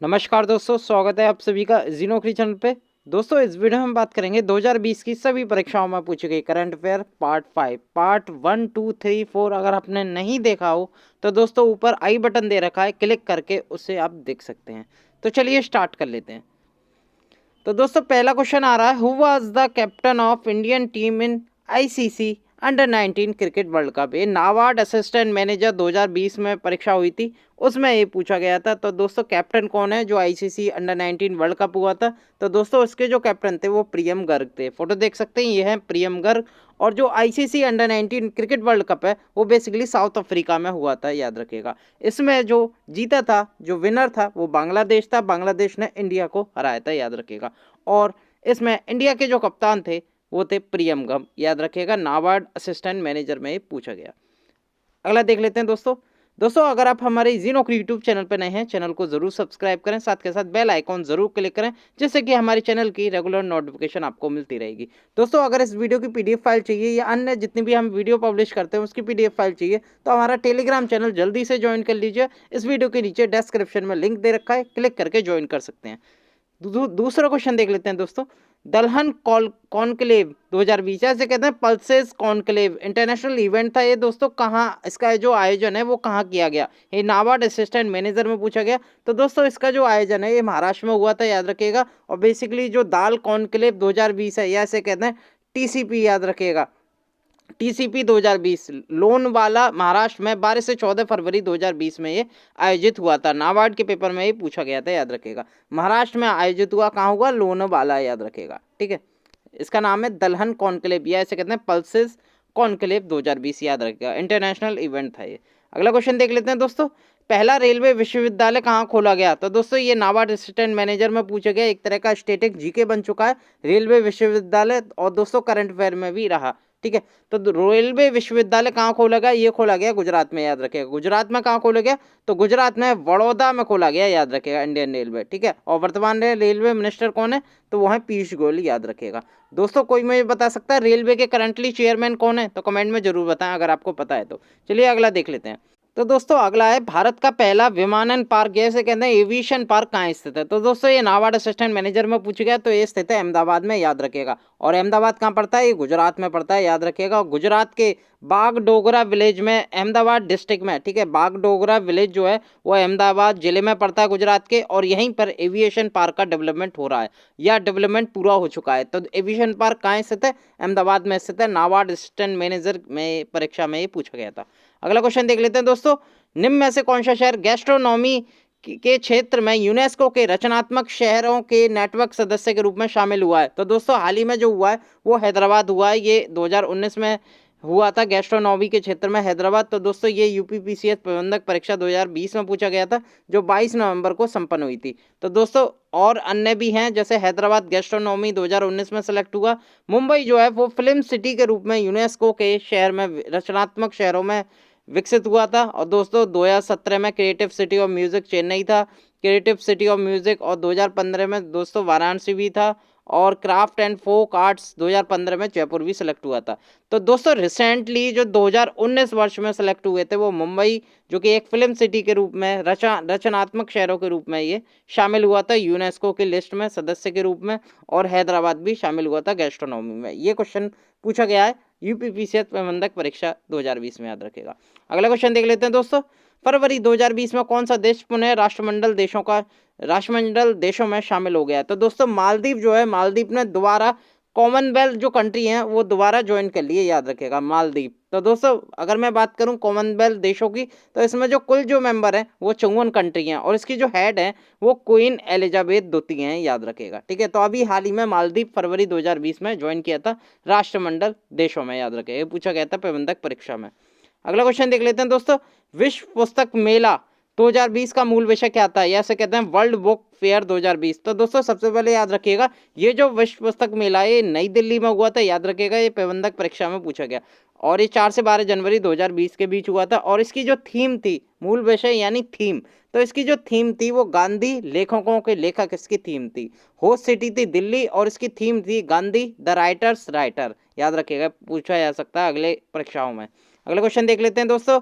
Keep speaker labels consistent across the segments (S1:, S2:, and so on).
S1: नमस्कार दोस्तों, स्वागत है आप सभी का जी नौकरी चैनल पे। दोस्तों इस वीडियो में हम बात करेंगे 2020 की सभी परीक्षाओं में पूछी गई करंट अफेयर पार्ट 5 पार्ट 1 2 3 4। अगर आपने नहीं देखा हो तो दोस्तों ऊपर आई बटन दे रखा है, क्लिक करके उसे आप देख सकते हैं। तो चलिए स्टार्ट कर लेते हैं। तो दोस्तों पहला क्वेश्चन आ रहा है, who was the captain of Indian team in ICC under 19 cricket world cup. ये नाबार्ड असिस्टेंट मैनेजर 2020 में परीक्षा हुई थी, उसमें ये पूछा गया था। तो दोस्तों कैप्टन कौन है जो आईसीसी अंडर 19 वर्ल्ड कप हुआ था? तो दोस्तों उसके जो कैप्टन थे वो प्रियम गर्ग थे। फोटो देख सकते हैं, ये है प्रियम गर्ग। और जो ICC under 19 cricket world cup है वो बेसिकली साउथ अफ्रीका में हुआ था, याद रखिएगा। इसमें जो जीता था, जो विनर था, वो बांग्लादेश था। बांग्लादेश ने इंडिया को हराया था, याद रखिएगा। और इसमें इंडिया के जो कप्तान थे वो थे प्रियम गर्ग, याद रखिएगा। नाबार्ड असिस्टेंट मैनेजर में ये पूछा गया। अगला देख लेते हैं दोस्तों अगर आप हमारे जी नौकरी यूट्यूब चैनल पर नए हैं, चैनल को जरूर सब्सक्राइब करें, साथ के साथ बेल आइकॉन जरूर क्लिक करें, जिससे कि हमारे चैनल की रेगुलर नोटिफिकेशन आपको मिलती रहेगी। दोस्तों अगर इस वीडियो की पीडीएफ फाइल चाहिए या अन्य जितनी भी हम वीडियो पब्लिश करते हैं उसकी पीडीएफ फाइल चाहिए तो हमारा टेलीग्राम चैनल जल्दी से ज्वाइन कर लीजिए। इस वीडियो के नीचे डिस्क्रिप्शन में लिंक दे रखा है, क्लिक करके ज्वाइन कर सकते हैं। दूसरा क्वेश्चन देख लेते हैं दोस्तों। दलहन कॉन्क्लेव 2020, ऐसे कहते हैं पल्सेस कॉन्क्लेव इंटरनेशनल इवेंट था ये दोस्तों। कहाँ इसका जो आयोजन है वो कहाँ किया गया? ये नाबार्ड असिस्टेंट मैनेजर में पूछा गया। तो दोस्तों इसका जो आयोजन है ये महाराष्ट्र में हुआ था, याद रखिएगा। और बेसिकली जो दाल कॉन्क्लेव 2020 है, या ऐसे कहते हैं टीसीपी, याद रखिएगा। टीसीपी 2020 लोन वाला महाराष्ट्र में 12 से 14 फरवरी 2020 में ये आयोजित हुआ था। नाबार्ड के पेपर में ये पूछा गया था, याद रखेगा। महाराष्ट्र में आयोजित हुआ, कहाँ हुआ? लोन वाला, याद रखेगा। ठीक है, इसका नाम है दलहन कॉन्क्लेव, या ऐसे कहते हैं पल्सेस कॉन्क्लेव 2020, याद रखेगा। इंटरनेशनल इवेंट था ये। अगला क्वेश्चन देख लेते हैं दोस्तों। पहला रेलवे विश्वविद्यालय कहाँ खोला गया? तो दोस्तों ये नाबार्ड असिस्टेंट मैनेजर में पूछा गया। एक तरह का स्टेटिक जीके बन चुका है रेलवे विश्वविद्यालय, और दोस्तों करंट अफेयर में भी रहा। ठीक है, तो रेलवे विश्वविद्यालय कहाँ खोला गया? ये खोला गया गुजरात में, याद रखेगा। गुजरात में कहाँ खोला गया? तो गुजरात में वडोदरा में खोला गया, याद रखेगा, इंडियन रेलवे। ठीक है, और वर्तमान रेलवे मिनिस्टर कौन है? तो वो है पीयूष गोयल, याद रखेगा। दोस्तों कोई मुझे बता सकता है रेलवे के करंटली चेयरमैन कौन है? तो कमेंट में जरूर बताएं अगर आपको पता है तो। चलिए अगला देख लेते हैं। तो दोस्तों अगला है, भारत का पहला विमानन पार्क, जैसे कहते हैं एविएशन पार्क, कहाँ स्थित है? तो दोस्तों ये नाबार्ड असिस्टेंट मैनेजर में पूछ गया। तो ये स्थित है अहमदाबाद में, याद रखिएगा। और अहमदाबाद कहाँ पड़ता है? ये गुजरात में पड़ता है, याद रखिएगा। गुजरात के बागडोगरा विलेज में, अहमदाबाद डिस्ट्रिक्ट में। ठीक है, बागडोगरा विलेज जो है वो अहमदाबाद जिले में पड़ता है गुजरात के, और यहीं पर एविएशन पार्क का डेवलपमेंट हो रहा है, या डेवलपमेंट पूरा हो चुका है। तो एविएशन पार्क कहाँ स्थित है? अहमदाबाद में स्थित है। नाबार्ड असिस्टेंट मैनेजर में परीक्षा में ये पूछा गया था। अगला क्वेश्चन देख लेते हैं दोस्तों। निम्न में से कौन सा शहर गैस्ट्रोनॉमी के क्षेत्र में यूनेस्को के रचनात्मक शहरों के नेटवर्क सदस्य के रूप में शामिल हुआ है? तो दोस्तों हाल ही में जो हुआ है वो हैदराबाद हुआ है। ये 2019 में हुआ था गैस्ट्रोनॉमी के क्षेत्र में, हैदराबाद। तो दोस्तों ये यूपीपीसीएस प्रबंधक परीक्षा 2020 में पूछा गया था, जो 22 नवंबर को संपन्न हुई थी। तो दोस्तों और अन्य भी हैं, जैसे हैदराबाद गैस्ट्रोनॉमी 2019 में सेलेक्ट हुआ। मुंबई जो है वो फिल्म सिटी के रूप में यूनेस्को के शहर में, रचनात्मक शहरों में विकसित हुआ था। और दोस्तों 2017 में creative city of music Chennai था, क्रिएटिव सिटी ऑफ म्यूजिक। और 2015 में दोस्तों वाराणसी भी था। और क्राफ्ट एंड फोक आर्ट्स 2015 में जयपुर भी सिलेक्ट हुआ था। तो दोस्तों रिसेंटली जो 2019 वर्ष में सिलेक्ट हुए थे वो मुंबई, जो कि एक फिल्म सिटी के रूप में, रचनात्मक शहरों के रूप में ये शामिल हुआ था यूनेस्को की लिस्ट में सदस्य के रूप में। और हैदराबाद भी शामिल हुआ था गैस्ट्रोनॉमी में। ये क्वेश्चन पूछा गया है यूपीपीसीएस प्रबंधक परीक्षा 2020 में, याद रखेगा। अगला क्वेश्चन देख लेते हैं दोस्तों। फरवरी 2020 में कौन सा देश पुनः राष्ट्रमंडल देशों में शामिल हो गया है? तो दोस्तों मालदीव जो है, मालदीव ने दोबारा कॉमनवेल्थ जो कंट्री है वो दोबारा ज्वाइन कर लिए, याद रखेगा, मालदीव। तो दोस्तों अगर मैं बात करूं कॉमनवेल्थ देशों की, तो इसमें जो कुल जो मेंबर हैं वो 54 कंट्री हैं, और इसकी जो हेड है वो क्वीन एलिजाबेथ द्वितीय हैं, याद रखेगा। ठीक है, तो अभी हाल ही में मालदीव फरवरी 2020 में ज्वाइन किया था राष्ट्रमंडल देशों में, याद रखेगा। ये पूछा गया था प्रबंधक परीक्षा में। अगला क्वेश्चन देख लेते हैं दोस्तों। विश्व पुस्तक मेला 2020 का मूल विषय क्या था? ऐसे कहते हैं वर्ल्ड बुक फेयर 2020। तो दोस्तों सबसे पहले याद रखिएगा, ये जो विश्व पुस्तक मेला है ये नई दिल्ली में हुआ था, याद रखिएगा। ये प्रबंधक परीक्षा में पूछा गया, और ये 4 से 12 जनवरी 2020 के बीच हुआ था। और इसकी जो थीम थी, मूल विषय यानी थीम, तो इसकी जो थीम थी वो गांधी लेखकों के लेखक, इसकी थीम थी। होस्ट सिटी थी दिल्ली, और इसकी थीम थी गांधी द राइटर्स राइटर, याद रखिएगा, पूछा जा सकता है अगले परीक्षाओं में। अगला क्वेश्चन देख लेते हैं दोस्तों।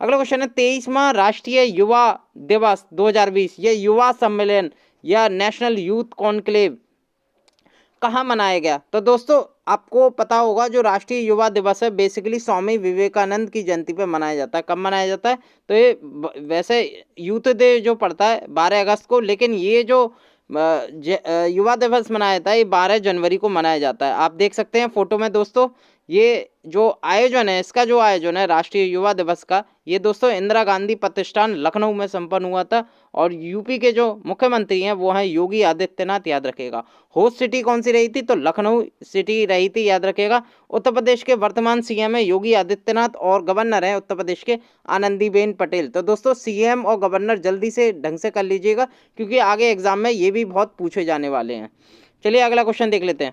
S1: अगला क्वेश्चन है 23वां राष्ट्रीय युवा दिवस 2020 ये युवा सम्मेलन या नेशनल यूथ कॉन्क्लेव कहाँ मनाया गया? तो दोस्तों आपको पता होगा जो राष्ट्रीय युवा दिवस है बेसिकली स्वामी विवेकानंद की जयंती पे मनाया जाता है। कब मनाया जाता है? तो ये वैसे यूथ डे जो पड़ता है 12 अगस्त को, लेकिन ये जो युवा दिवस मनाया जाता है ये 12 जनवरी को मनाया जाता है। आप देख सकते हैं फोटो में दोस्तों, ये जो आयोजन है, इसका जो आयोजन है राष्ट्रीय युवा दिवस का, ये दोस्तों इंदिरा गांधी प्रतिष्ठान लखनऊ में संपन्न हुआ था। और यूपी के जो मुख्यमंत्री हैं वो हैं योगी आदित्यनाथ, याद रखेगा। होस्ट सिटी कौन सी रही थी? तो लखनऊ सिटी रही थी, याद रखेगा। उत्तर प्रदेश के वर्तमान सीएम है योगी आदित्यनाथ और गवर्नर है उत्तर प्रदेश के आनंदीबेन पटेल। तो दोस्तों सीएम और गवर्नर जल्दी से ढंग से कर लीजिएगा क्योंकि आगे एग्जाम में ये भी बहुत पूछे जाने वाले हैं। चलिए अगला क्वेश्चन देख लेते हैं।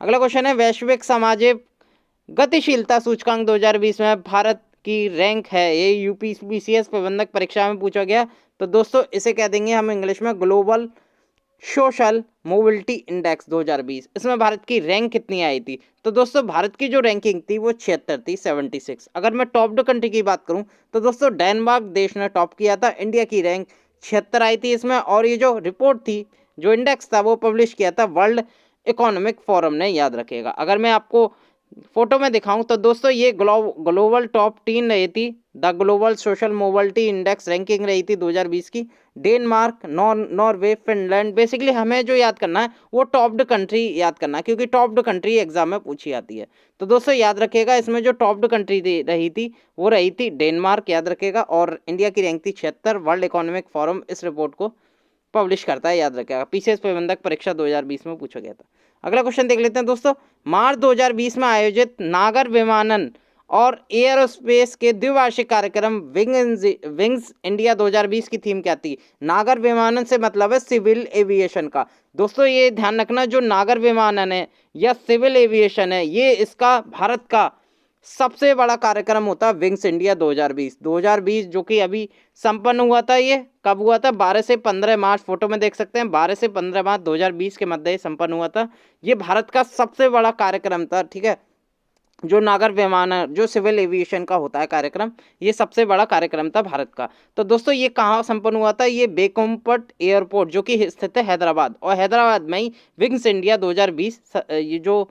S1: अगला क्वेश्चन है वैश्विक सामाजिक गतिशीलता सूचकांक 2020 में भारत की रैंक है। ये यूपीपीसीएस प्रबंधक परीक्षा में पूछा गया। तो दोस्तों इसे कह देंगे हम इंग्लिश में ग्लोबल सोशल मोबिलिटी इंडेक्स 2020। इसमें भारत की रैंक कितनी आई थी? तो दोस्तों भारत की जो रैंकिंग थी वो 76 थी, 76। अगर मैं टॉप कंट्री की बात करूं तो दोस्तों डेनमार्क देश ने टॉप किया था, इंडिया की रैंक 76 आई थी इसमें। और ये जो रिपोर्ट थी, जो इंडेक्स था, वो पब्लिश किया था वर्ल्ड इकोनॉमिक फोरम ने, याद रखेगा। अगर मैं आपको फोटो में दिखाऊं तो दोस्तों ये ग्लोबल टॉप 10 रही थी, the global social mobility index ranking रही थी 2020 की। डेनमार्क, नॉर्वे, फिनलैंड, बेसिकली हमें जो याद करना है वो टॉप्ड कंट्री याद करना है क्योंकि टॉप्ड कंट्री एग्जाम में पूछी जाती है। तो दोस्तों याद रखिएगा इसमें जो टॉप्ड कंट्री रही थी वो रही थी डेनमार्क, याद रखिएगा। और इंडिया की रैंक थी 76। वर्ल्ड इकोनॉमिक फोरम इस रिपोर्ट को पब्लिश करता है, याद रखिएगा। पीसीएस प्रबंधक परीक्षा 2020 में पूछा गया था। अगला क्वेश्चन देख लेते हैं दोस्तों। मार्च 2020 में आयोजित नागर विमानन और एयरोस्पेस के द्विवार्षिक कार्यक्रम विंग्स इंडिया 2020 की थीम क्या थी? नागर विमानन से मतलब है सिविल एविएशन का। दोस्तों ये ध्यान रखना, जो नागर विमानन है या सिविल एविएशन है, ये इसका भारत का सबसे बड़ा कार्यक्रम होता है विंग्स इंडिया 2020 जो कि अभी संपन्न हुआ था। ये कब हुआ था? 12 से 15 मार्च, फोटो में देख सकते हैं, 12 से 15 मार्च 2020 के मध्य संपन्न हुआ था। ये भारत का सबसे बड़ा कार्यक्रम था, ठीक है। जो नागर विमानन, जो सिविल एविएशन का होता है कार्यक्रम, ये सबसे बड़ा कार्यक्रम था भारत का। तो दोस्तों ये कहाँ संपन्न हुआ था? ये बेगमपट एयरपोर्ट जो कि स्थित है हैदराबाद, और हैदराबाद में ही विंग्स इंडिया 2020 ये जो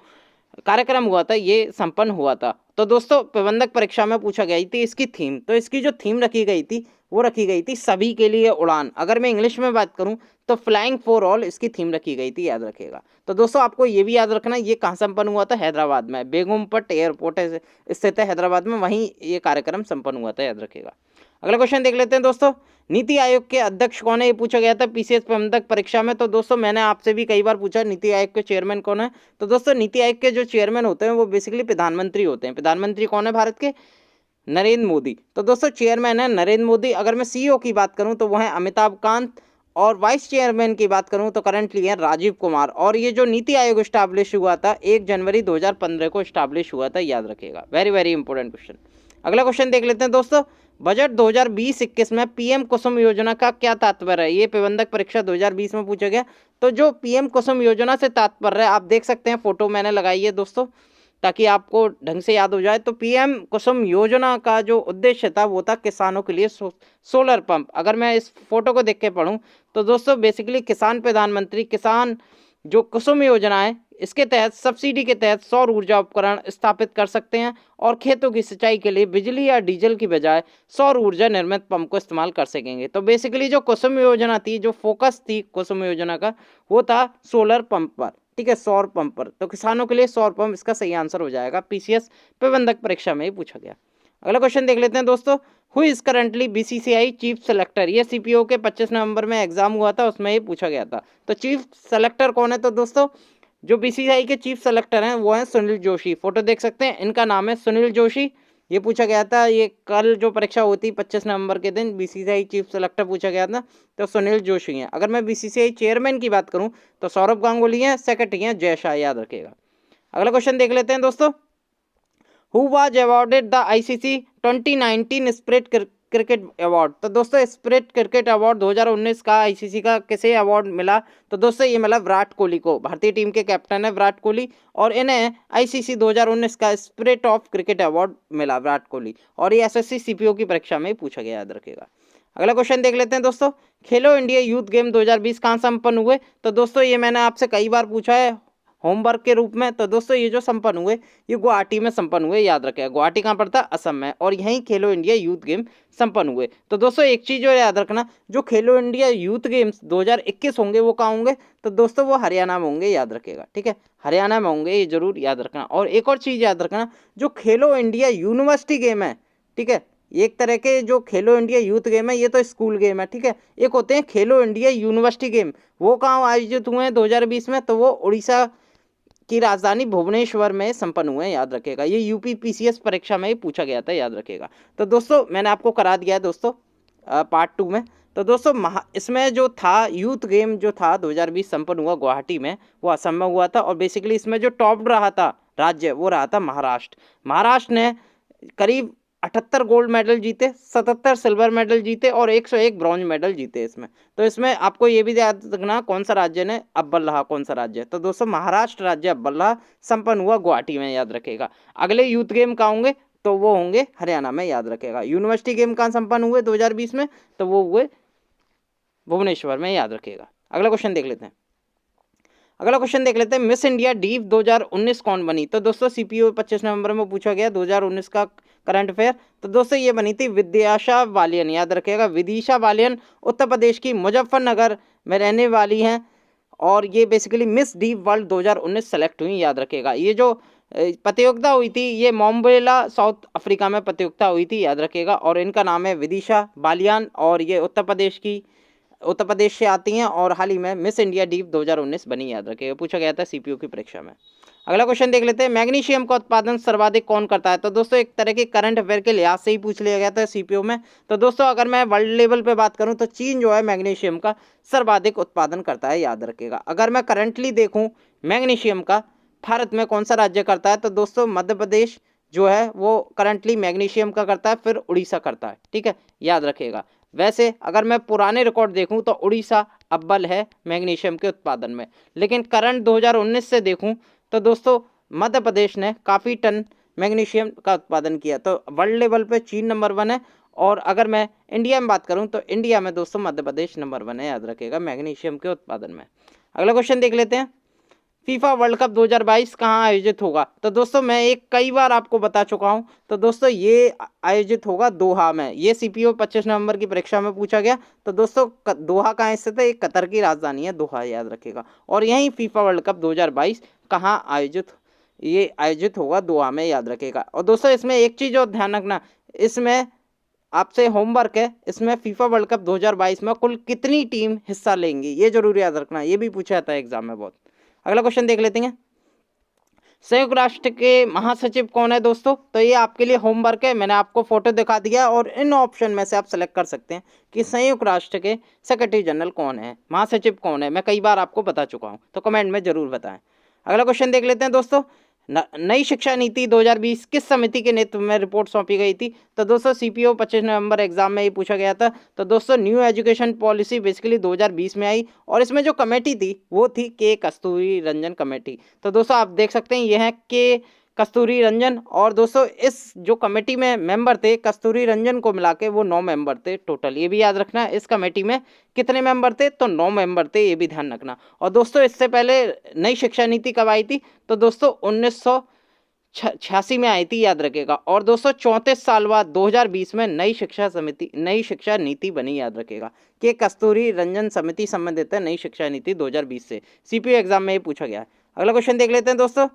S1: कार्यक्रम हुआ था ये संपन्न हुआ था। तो दोस्तों प्रबंधक परीक्षा में पूछा गई थी इसकी थीम, तो इसकी जो थीम रखी गई थी वो रखी गई थी सभी के लिए उड़ान। अगर मैं इंग्लिश में बात करूं तो फ्लाइंग फॉर ऑल इसकी थीम रखी गई थी, याद रखिएगा। तो दोस्तों आपको ये भी याद रखना, ये कहाँ संपन्न हुआ था? हैदराबाद में, बेगमपट एयरपोर्ट स्थित है हैदराबाद में, वहीं ये कार्यक्रम संपन्न हुआ था, याद रखिएगा। अगला क्वेश्चन देख लेते हैं दोस्तों। नीति आयोग के अध्यक्ष कौन है? ये पूछा गया था पीसीएस प्रबंधक परीक्षा में। तो दोस्तों मैंने आपसे भी कई बार पूछा नीति आयोग के चेयरमैन कौन है। तो दोस्तों नीति आयोग के जो चेयरमैन होते हैं वो बेसिकली प्रधानमंत्री होते हैं। प्रधानमंत्री कौन है भारत के? नरेंद्र मोदी। तो दोस्तों चेयरमैन है नरेंद्र मोदी। अगर मैं सीईओ की बात करूं तो वो है अमिताभ कांत, और वाइस चेयरमैन की बात करूं तो करंटली है राजीव कुमार। और ये जो नीति आयोग स्टैब्लिश हुआ था 1 जनवरी 2015 को स्टैब्लिश हुआ था, याद रखिएगा। Very very important question. अगला क्वेश्चन देख लेते हैं दोस्तों। बजट 2020-21 में पीएम कुसुम योजना का क्या तात्पर्य है? ये प्रबंधक परीक्षा 2020 में पूछा गया। तो जो पीएम कुसुम योजना से तात्पर्य है, आप देख सकते हैं, फोटो मैंने लगाई है दोस्तों ताकि आपको ढंग से याद हो जाए। तो पीएम कुसुम योजना का जो उद्देश्य था वो था किसानों के लिए सोलर पंप। अगर मैं इस फोटो को देख के पढ़ूं तो दोस्तों बेसिकली किसान प्रधानमंत्री किसान जो कुसुम योजना है इसके तहत सब्सिडी के तहत सौर ऊर्जा उपकरण स्थापित कर सकते हैं और खेतों की सिंचाई के लिए बिजली या डीजल की बजाय सौर ऊर्जा निर्मित पंप को इस्तेमाल कर सकेंगे। तो बेसिकली जो कुसुम योजना थी, जो फोकस थी कुसुम योजना का, वो था सोलर पंप पर, ठीक है, सौर पंप पर। तो किसानों के लिए सौर पंप इसका सही आंसर हो जाएगा। पीसीएस प्रबंधक परीक्षा में ही पूछा गया। अगला क्वेश्चन देख लेते हैं दोस्तों। Who is currently BCCI chief selector? ये सीपीओ के 25 नवंबर में एग्जाम हुआ था, उसमें ये पूछा गया था। तो चीफ सेलेक्टर कौन है? तो दोस्तों जो बीसीसीआई के चीफ सेलेक्टर हैं वो हैं सुनील जोशी। फोटो देख सकते हैं, इनका नाम है सुनील जोशी। ये पूछा गया था, ये कल जो परीक्षा होती 25 नवंबर के दिन बीसीसीआई चीफ सेलेक्टर पूछा गया था, तो सुनील जोशी हैं। अगर मैं बीसीसीआई चेयरमैन की बात करूं तो सौरभ गांगुली हैं, सेक्रेटरी हैं जय शाह, याद रखिएगा। अगला क्वेश्चन देख लेते हैं दोस्तों। Who was awarded the ICC 2019 spirit cricket award. तो दोस्तों स्पिरिट क्रिकेट अवार्ड 2019 का आईसीसी का किसे अवार्ड मिला? तो दोस्तों ये मिला विराट कोहली को। भारतीय टीम के कैप्टन है विराट कोहली और इन्हें आईसीसी 2019 का स्पिरिट ऑफ क्रिकेट अवार्ड मिला विराट कोहली। और ये एसएससी सीपीओ की परीक्षा में पूछा गया, याद रखेगा। अगला क्वेश्चन देख लेते हैं दोस्तों, खेलो इंडिया यूथ गेम 2020 कहाँ संपन्न हुए? तो दोस्तों ये मैंने आपसे कई बार पूछा है होमवर्क के रूप में। तो दोस्तों ये जो संपन्न हुए ये गुवाहाटी में संपन्न हुए, याद रखेगा। गुवाहाटी कहाँ पड़ता है? असम में। और यहीं खेलो इंडिया यूथ गेम संपन्न हुए। तो दोस्तों एक चीज जो याद रखना, जो खेलो इंडिया यूथ गेम्स 2021 होंगे वो कहाँ होंगे? तो दोस्तों वो हरियाणा में होंगे, याद रखेगा। ठीक है, हरियाणा में होंगे, ये जरूर याद रखना। और एक और चीज याद रखना, जो खेलो इंडिया यूनिवर्सिटी गेम है, ठीक है, एक तरह के जो खेलो इंडिया यूथ गेम है ये तो स्कूल गेम है, ठीक है। एक होते हैं खेलो इंडिया यूनिवर्सिटी गेम, वो कहाँ आयोजित हुए हैं 2020 में? तो वो उड़ीसा की राजधानी भुवनेश्वर में संपन्न हुए, याद रखेगा। ये यूपी पीसीएस परीक्षा में ही पूछा गया था, याद रखेगा। तो दोस्तों मैंने आपको करा दिया है दोस्तों पार्ट 2 में। तो दोस्तों इसमें जो था यूथ गेम जो था 2020 संपन्न हुआ गुवाहाटी में, वो असम में हुआ था। और बेसिकली इसमें जो टॉप रहा था राज्य वो रहा था महाराष्ट्र। महाराष्ट्र ने करीब 78 गोल्ड मेडल जीते, 77 सिल्वर मेडल जीते और 101 ब्रॉन्ज मेडल जीते इसमें। तो इसमें आपको ये भी याद रखना कौन सा राज्य ने अव्वल रहा, कौन सा राज्य। तो दोस्तों महाराष्ट्र राज्य अव्वल रहा, संपन्न हुआ गुवाहाटी में, याद रखेगा। अगले यूथ गेम कहाँ होंगे? तो वो होंगे हरियाणा में, याद रखेगा। यूनिवर्सिटी गेम कहाँ संपन्न हुए 2020 में? तो वो हुए भुवनेश्वर में, याद रखेगा। अगला क्वेश्चन देख लेते हैं। अगला क्वेश्चन देख लेते हैं, मिस इंडिया डीव 2019 कौन बनी? तो दोस्तों सीपीओ 25 नवंबर में पूछा गया 2019 का करंट अफेयर। तो दोस्तों ये बनी थी विदिशा बालियन, याद रखेगा। विदिशा बालियन उत्तर प्रदेश की मुजफ्फरनगर में रहने वाली हैं और ये basically miss Dew world 2019 select हुई, याद रखेगा। ये जो प्रतियोगिता हुई थी ये मोम्बेला साउथ अफ्रीका में प्रतियोगिता हुई थी, याद रखेगा। और इनका नाम है विदिशा बालियान और ये उत्तर प्रदेश से आती हैं और हाल ही में मिस इंडिया डीव 2019 बनी, याद रखेगा। पूछा गया था सीपीओ की परीक्षा में। अगला क्वेश्चन देख लेते हैं, मैग्नीशियम का उत्पादन सर्वाधिक कौन करता है? तो दोस्तों एक तरह के करंट अफेयर के लिहाज से ही पूछ लिया गया था सीपीओ में। तो दोस्तों अगर मैं वर्ल्ड लेवल पे बात करूं तो चीन जो है मैग्नीशियम का सर्वाधिक उत्पादन करता है, याद रखेगा। अगर मैं करंटली देखूं मैग्नीशियम का भारत में कौन सा राज्य करता है? तो दोस्तों मध्य प्रदेश जो है वो करंटली मैग्नीशियम का करता है, फिर उड़ीसा करता है, ठीक है, याद रखेगा। वैसे अगर मैं पुराने रिकॉर्ड देखूं तो उड़ीसा अव्वल है मैग्नीशियम के उत्पादन में, लेकिन करंट 2019 से देखूं तो दोस्तों मध्य प्रदेश ने काफ़ी टन मैग्नीशियम का उत्पादन किया। तो वर्ल्ड लेवल पे चीन नंबर 1 है और अगर मैं इंडिया में बात करूं तो इंडिया में दोस्तों मध्य प्रदेश नंबर 1 है, याद रखेगा, मैग्नीशियम के उत्पादन में। अगला क्वेश्चन देख लेते हैं, फीफा वर्ल्ड कप 2022 कहाँ आयोजित होगा? तो दोस्तों मैं कई बार आपको बता चुका हूँ। तो दोस्तों ये आयोजित होगा दोहा में। ये सीपीओ 25 नवंबर की परीक्षा में पूछा गया। तो दोस्तों दोहा कहाँ स्थित है? ये कतर की राजधानी है दोहा, याद रखेगा। और यहीं फीफा वर्ल्ड कप 2022 कहाँ आयोजित होगा? दोहा में, याद रखेगा। और दोस्तों इसमें एक चीज़ और ध्यान रखना, इसमें आपसे होमवर्क है, इसमें फीफा वर्ल्ड कप 2022 में कुल कितनी टीम हिस्सा लेंगी ये जरूर याद रखना, ये भी पूछा जाता है एग्जाम में बहुत। अगला क्वेश्चन देख लेते हैं, संयुक्त राष्ट्र के महासचिव कौन है दोस्तों? तो ये आपके लिए होमवर्क है, मैंने आपको फोटो दिखा दिया और इन ऑप्शन में से आप सेलेक्ट कर सकते हैं कि संयुक्त राष्ट्र के सेक्रेटरी जनरल कौन है, महासचिव कौन है। मैं कई बार आपको बता चुका हूँ, तो कमेंट में जरूर बताएं। अगला क्वेश्चन देख लेते हैं दोस्तों, नई शिक्षा नीति 2020 किस समिति के नेतृत्व में रिपोर्ट सौंपी गई थी? तो दोस्तों सीपीओ 25 नवंबर एग्जाम में ये पूछा गया था। तो दोस्तों न्यू एजुकेशन पॉलिसी बेसिकली 2020 में आई और इसमें जो कमेटी थी वो थी के कस्तूरी रंजन कमेटी। तो दोस्तों आप देख सकते हैं ये है के कस्तूरी रंजन। और दोस्तों इस जो कमेटी में मेंबर थे कस्तूरी रंजन को मिला के वो 9 मेंबर थे टोटल, ये भी याद रखना। इस कमेटी में कितने मेंबर थे? तो 9 मेंबर थे, ये भी ध्यान रखना। और दोस्तों इससे पहले नई शिक्षा नीति कब आई थी? तो दोस्तों 1986 में आई थी, याद रखेगा। और दोस्तों 34 साल बाद 2020 में नई शिक्षा नीति बनी, याद रखेगा। कि कस्तूरी रंजन समिति संबंधित है नई शिक्षा नीति 2020 से, सीपीयू एग्जाम में ये पूछा गया है। अगला क्वेश्चन देख लेते हैं दोस्तों,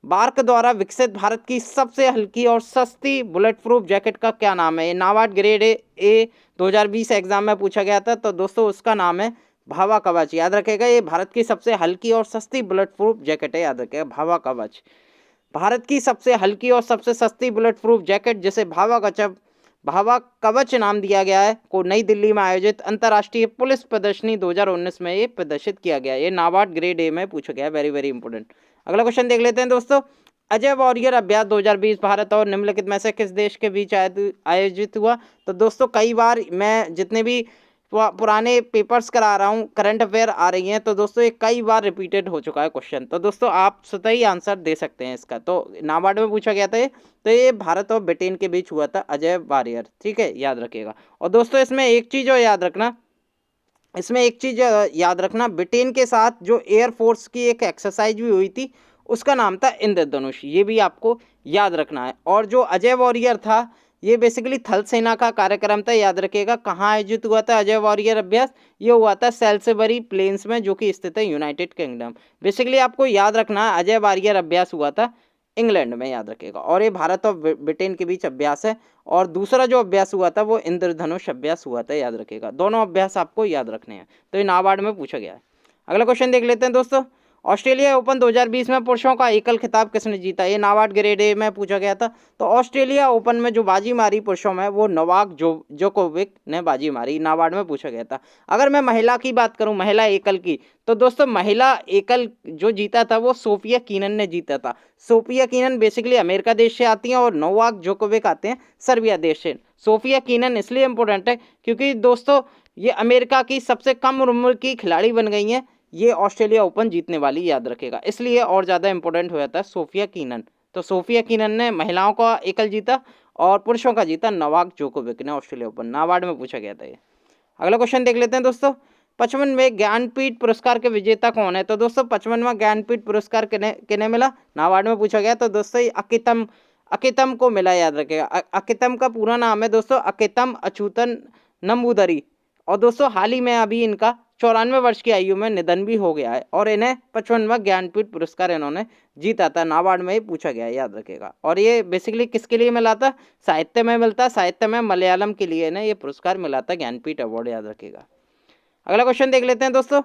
S1: बार्क द्वारा विकसित भारत की सबसे हल्की और सस्ती बुलेट प्रूफ जैकेट का क्या नाम है? ये नाबार्ड ग्रेड ए 2020 एग्जाम में पूछा गया था। तो दोस्तों उसका नाम है भावा कवच, याद रखेगा। ये भारत की सबसे हल्की और सस्ती बुलेट प्रूफ जैकेट है, याद रखेगा, भावा कवच। भारत की सबसे हल्की और सबसे सस्ती बुलेट प्रूफ जैकेट जिसे भावा कवच नाम दिया गया है को नई दिल्ली में आयोजित अंतर्राष्ट्रीय पुलिस प्रदर्शनी 2019 में ये प्रदर्शित किया गया। ये नाबार्ड ग्रेड ए में पूछा गया, वेरी वेरी इंपॉर्टेंट। अगला क्वेश्चन देख लेते हैं दोस्तों, अजय वॉरियर अभ्यास 2020 भारत और निम्नलिखित में से किस देश के बीच आयोजित हुआ? तो दोस्तों कई बार मैं जितने भी पुराने पेपर्स करा रहा हूँ, करंट अफेयर आ रही हैं, तो दोस्तों ये कई बार रिपीटेड हो चुका है क्वेश्चन। तो दोस्तों आप स्वतः ही आंसर दे सकते हैं इसका। तो नाबार्ड में पूछा गया था ये, तो ये भारत और ब्रिटेन के बीच हुआ था, अजय वॉरियर, ठीक है, याद रखिएगा। और दोस्तों इसमें एक चीज़ और याद रखना, ब्रिटेन के साथ जो एयरफोर्स की एक एक्सरसाइज भी हुई थी उसका नाम था इंद्रधनुष, ये भी आपको याद रखना है। और जो अजय वॉरियर था ये बेसिकली थल सेना का कार्यक्रम था, याद रखिएगा। कहाँ आयोजित हुआ था अजय वॉरियर अभ्यास? ये हुआ था सेल्सबरी प्लेन्स में, जो कि स्थित है यूनाइटेड किंगडम। बेसिकली आपको याद रखना है अजय वॉरियर अभ्यास हुआ था इंग्लैंड में, याद रखिएगा। और ये भारत और ब्रिटेन के बीच अभ्यास है। और दूसरा जो अभ्यास हुआ था वो इंद्रधनुष अभ्यास हुआ था, याद रखिएगा। दोनों अभ्यास आपको याद रखने हैं, तो ये नाबार्ड में पूछा गया है। अगला क्वेश्चन देख लेते हैं दोस्तों। ऑस्ट्रेलिया ओपन 2020 में पुरुषों का एकल खिताब किसने जीता? ये नाबार्ड ग्रेड ए में पूछा गया था। तो ऑस्ट्रेलिया ओपन में जो बाजी मारी पुरुषों में वो नोवाक जोकोविक ने बाजी मारी, नाबार्ड में पूछा गया था। अगर मैं महिला की बात करूं, महिला एकल की, तो दोस्तों महिला एकल जो जीता था वो सोफिया कीनन ने जीता था। सोफिया कीनन बेसिकली अमेरिका देश से आती हैं और नोवाक जोकोविक आते हैं सर्बिया देश से। सोफिया कीनन इसलिए इंपॉर्टेंट है क्योंकि दोस्तों ये अमेरिका की सबसे कम उम्र की खिलाड़ी बन गई हैं, ये ऑस्ट्रेलिया ओपन जीतने वाली, याद रखेगा, इसलिए और ज़्यादा इंपॉर्टेंट हो जाता है सोफिया कीनन। तो सोफिया कीनन ने महिलाओं का एकल जीता और पुरुषों का जीता नोवाक जोकोविक ने ऑस्ट्रेलिया ओपन, नाबार्ड में पूछा गया था ये। अगला क्वेश्चन देख लेते हैं दोस्तों। 55वें ज्ञानपीठ पुरस्कार के विजेता कौन है? तो दोस्तों 55वां ज्ञानपीठ पुरस्कार किन्हें मिला? नाबार्ड में पूछा गया। तो दोस्तों ये अकितम को मिला, याद रखेगा। अकितम का पूरा नाम है दोस्तों अकितम अछूतन नंबूदरी। और दोस्तों हाल ही में अभी इनका 94 वर्ष की आयु में निधन भी हो गया है और इन्हें 55वां ज्ञानपीठ पुरस्कार इन्होंने जीता था, नाबार्ड में ही पूछा गया है, याद रखेगा। और ये बेसिकली किसके लिए मिला था? साहित्य में मिलता, साहित्य में मलयालम के लिए इन्हें ये पुरस्कार मिला था, ज्ञानपीठ अवार्ड, याद रखेगा। अगला क्वेश्चन देख लेते हैं दोस्तों।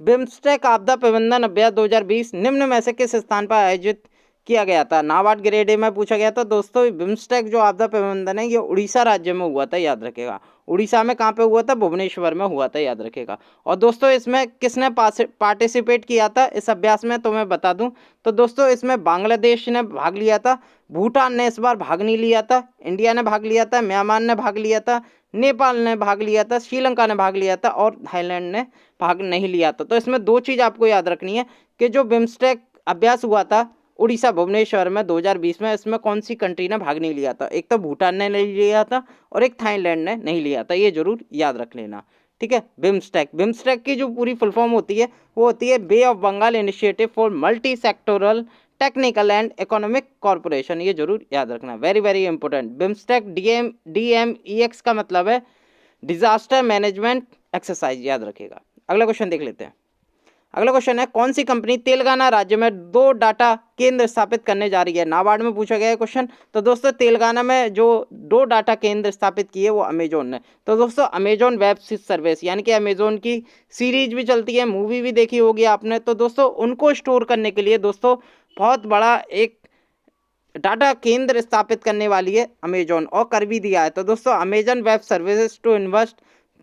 S1: बिम्स्टेक आपदा प्रबंधन अभ्यास 2020 निम्न में से किस स्थान पर आयोजित किया गया था? नाबार्ड ग्रेड ए में पूछा गया था। दोस्तों बिम्स्टेक जो आपदा प्रबंधन है ये उड़ीसा राज्य में हुआ था, याद रखेगा। उड़ीसा में कहाँ पे हुआ था? भुवनेश्वर में हुआ था, याद रखेगा। और दोस्तों इसमें किसने पार्टिसिपेट किया था इस अभ्यास में, तो मैं बता दूं तो दोस्तों इसमें बांग्लादेश ने भाग लिया था, भूटान ने इस बार भाग नहीं लिया था, इंडिया ने भाग लिया था, म्यांमार ने भाग लिया था, नेपाल ने भाग लिया था, श्रीलंका ने भाग लिया था और थाईलैंड ने भाग नहीं लिया था। तो इसमें दो चीज़ आपको याद रखनी है कि जो बिम्स्टेक अभ्यास हुआ था उड़ीसा भुवनेश्वर में 2020 में, इसमें कौन सी कंट्री ने भाग नहीं लिया था? एक तो भूटान ने नहीं लिया था और एक थाईलैंड ने नहीं लिया था, ये जरूर याद रख लेना, ठीक है। बिम्स्टेक की जो पूरी फुल फॉर्म होती है वो होती है bay of Bengal initiative for multi sectoral technical and economic corporation, ये जरूर याद रखना, very very important. BIMSTEC DMEX का मतलब है डिजास्टर मैनेजमेंट एक्सरसाइज, याद रखेगा। अगला क्वेश्चन देख लेते हैं। अगला क्वेश्चन है कौन सी कंपनी तेलंगाना राज्य में 2 डाटा केंद्र स्थापित करने जा रही है? नाबार्ड में पूछा गया है क्वेश्चन। तो दोस्तों तेलंगाना में जो 2 डाटा केंद्र स्थापित किए वो अमेजोन ने। तो दोस्तों अमेजोन वेब सर्विस यानी कि अमेजोन की सीरीज भी चलती है, मूवी भी देखी होगी आपने। तो दोस्तों उनको स्टोर करने के लिए दोस्तों बहुत बड़ा एक डाटा केंद्र स्थापित करने वाली है अमेजोन, और कर भी दिया है। तो दोस्तों Amazon Web Services to invest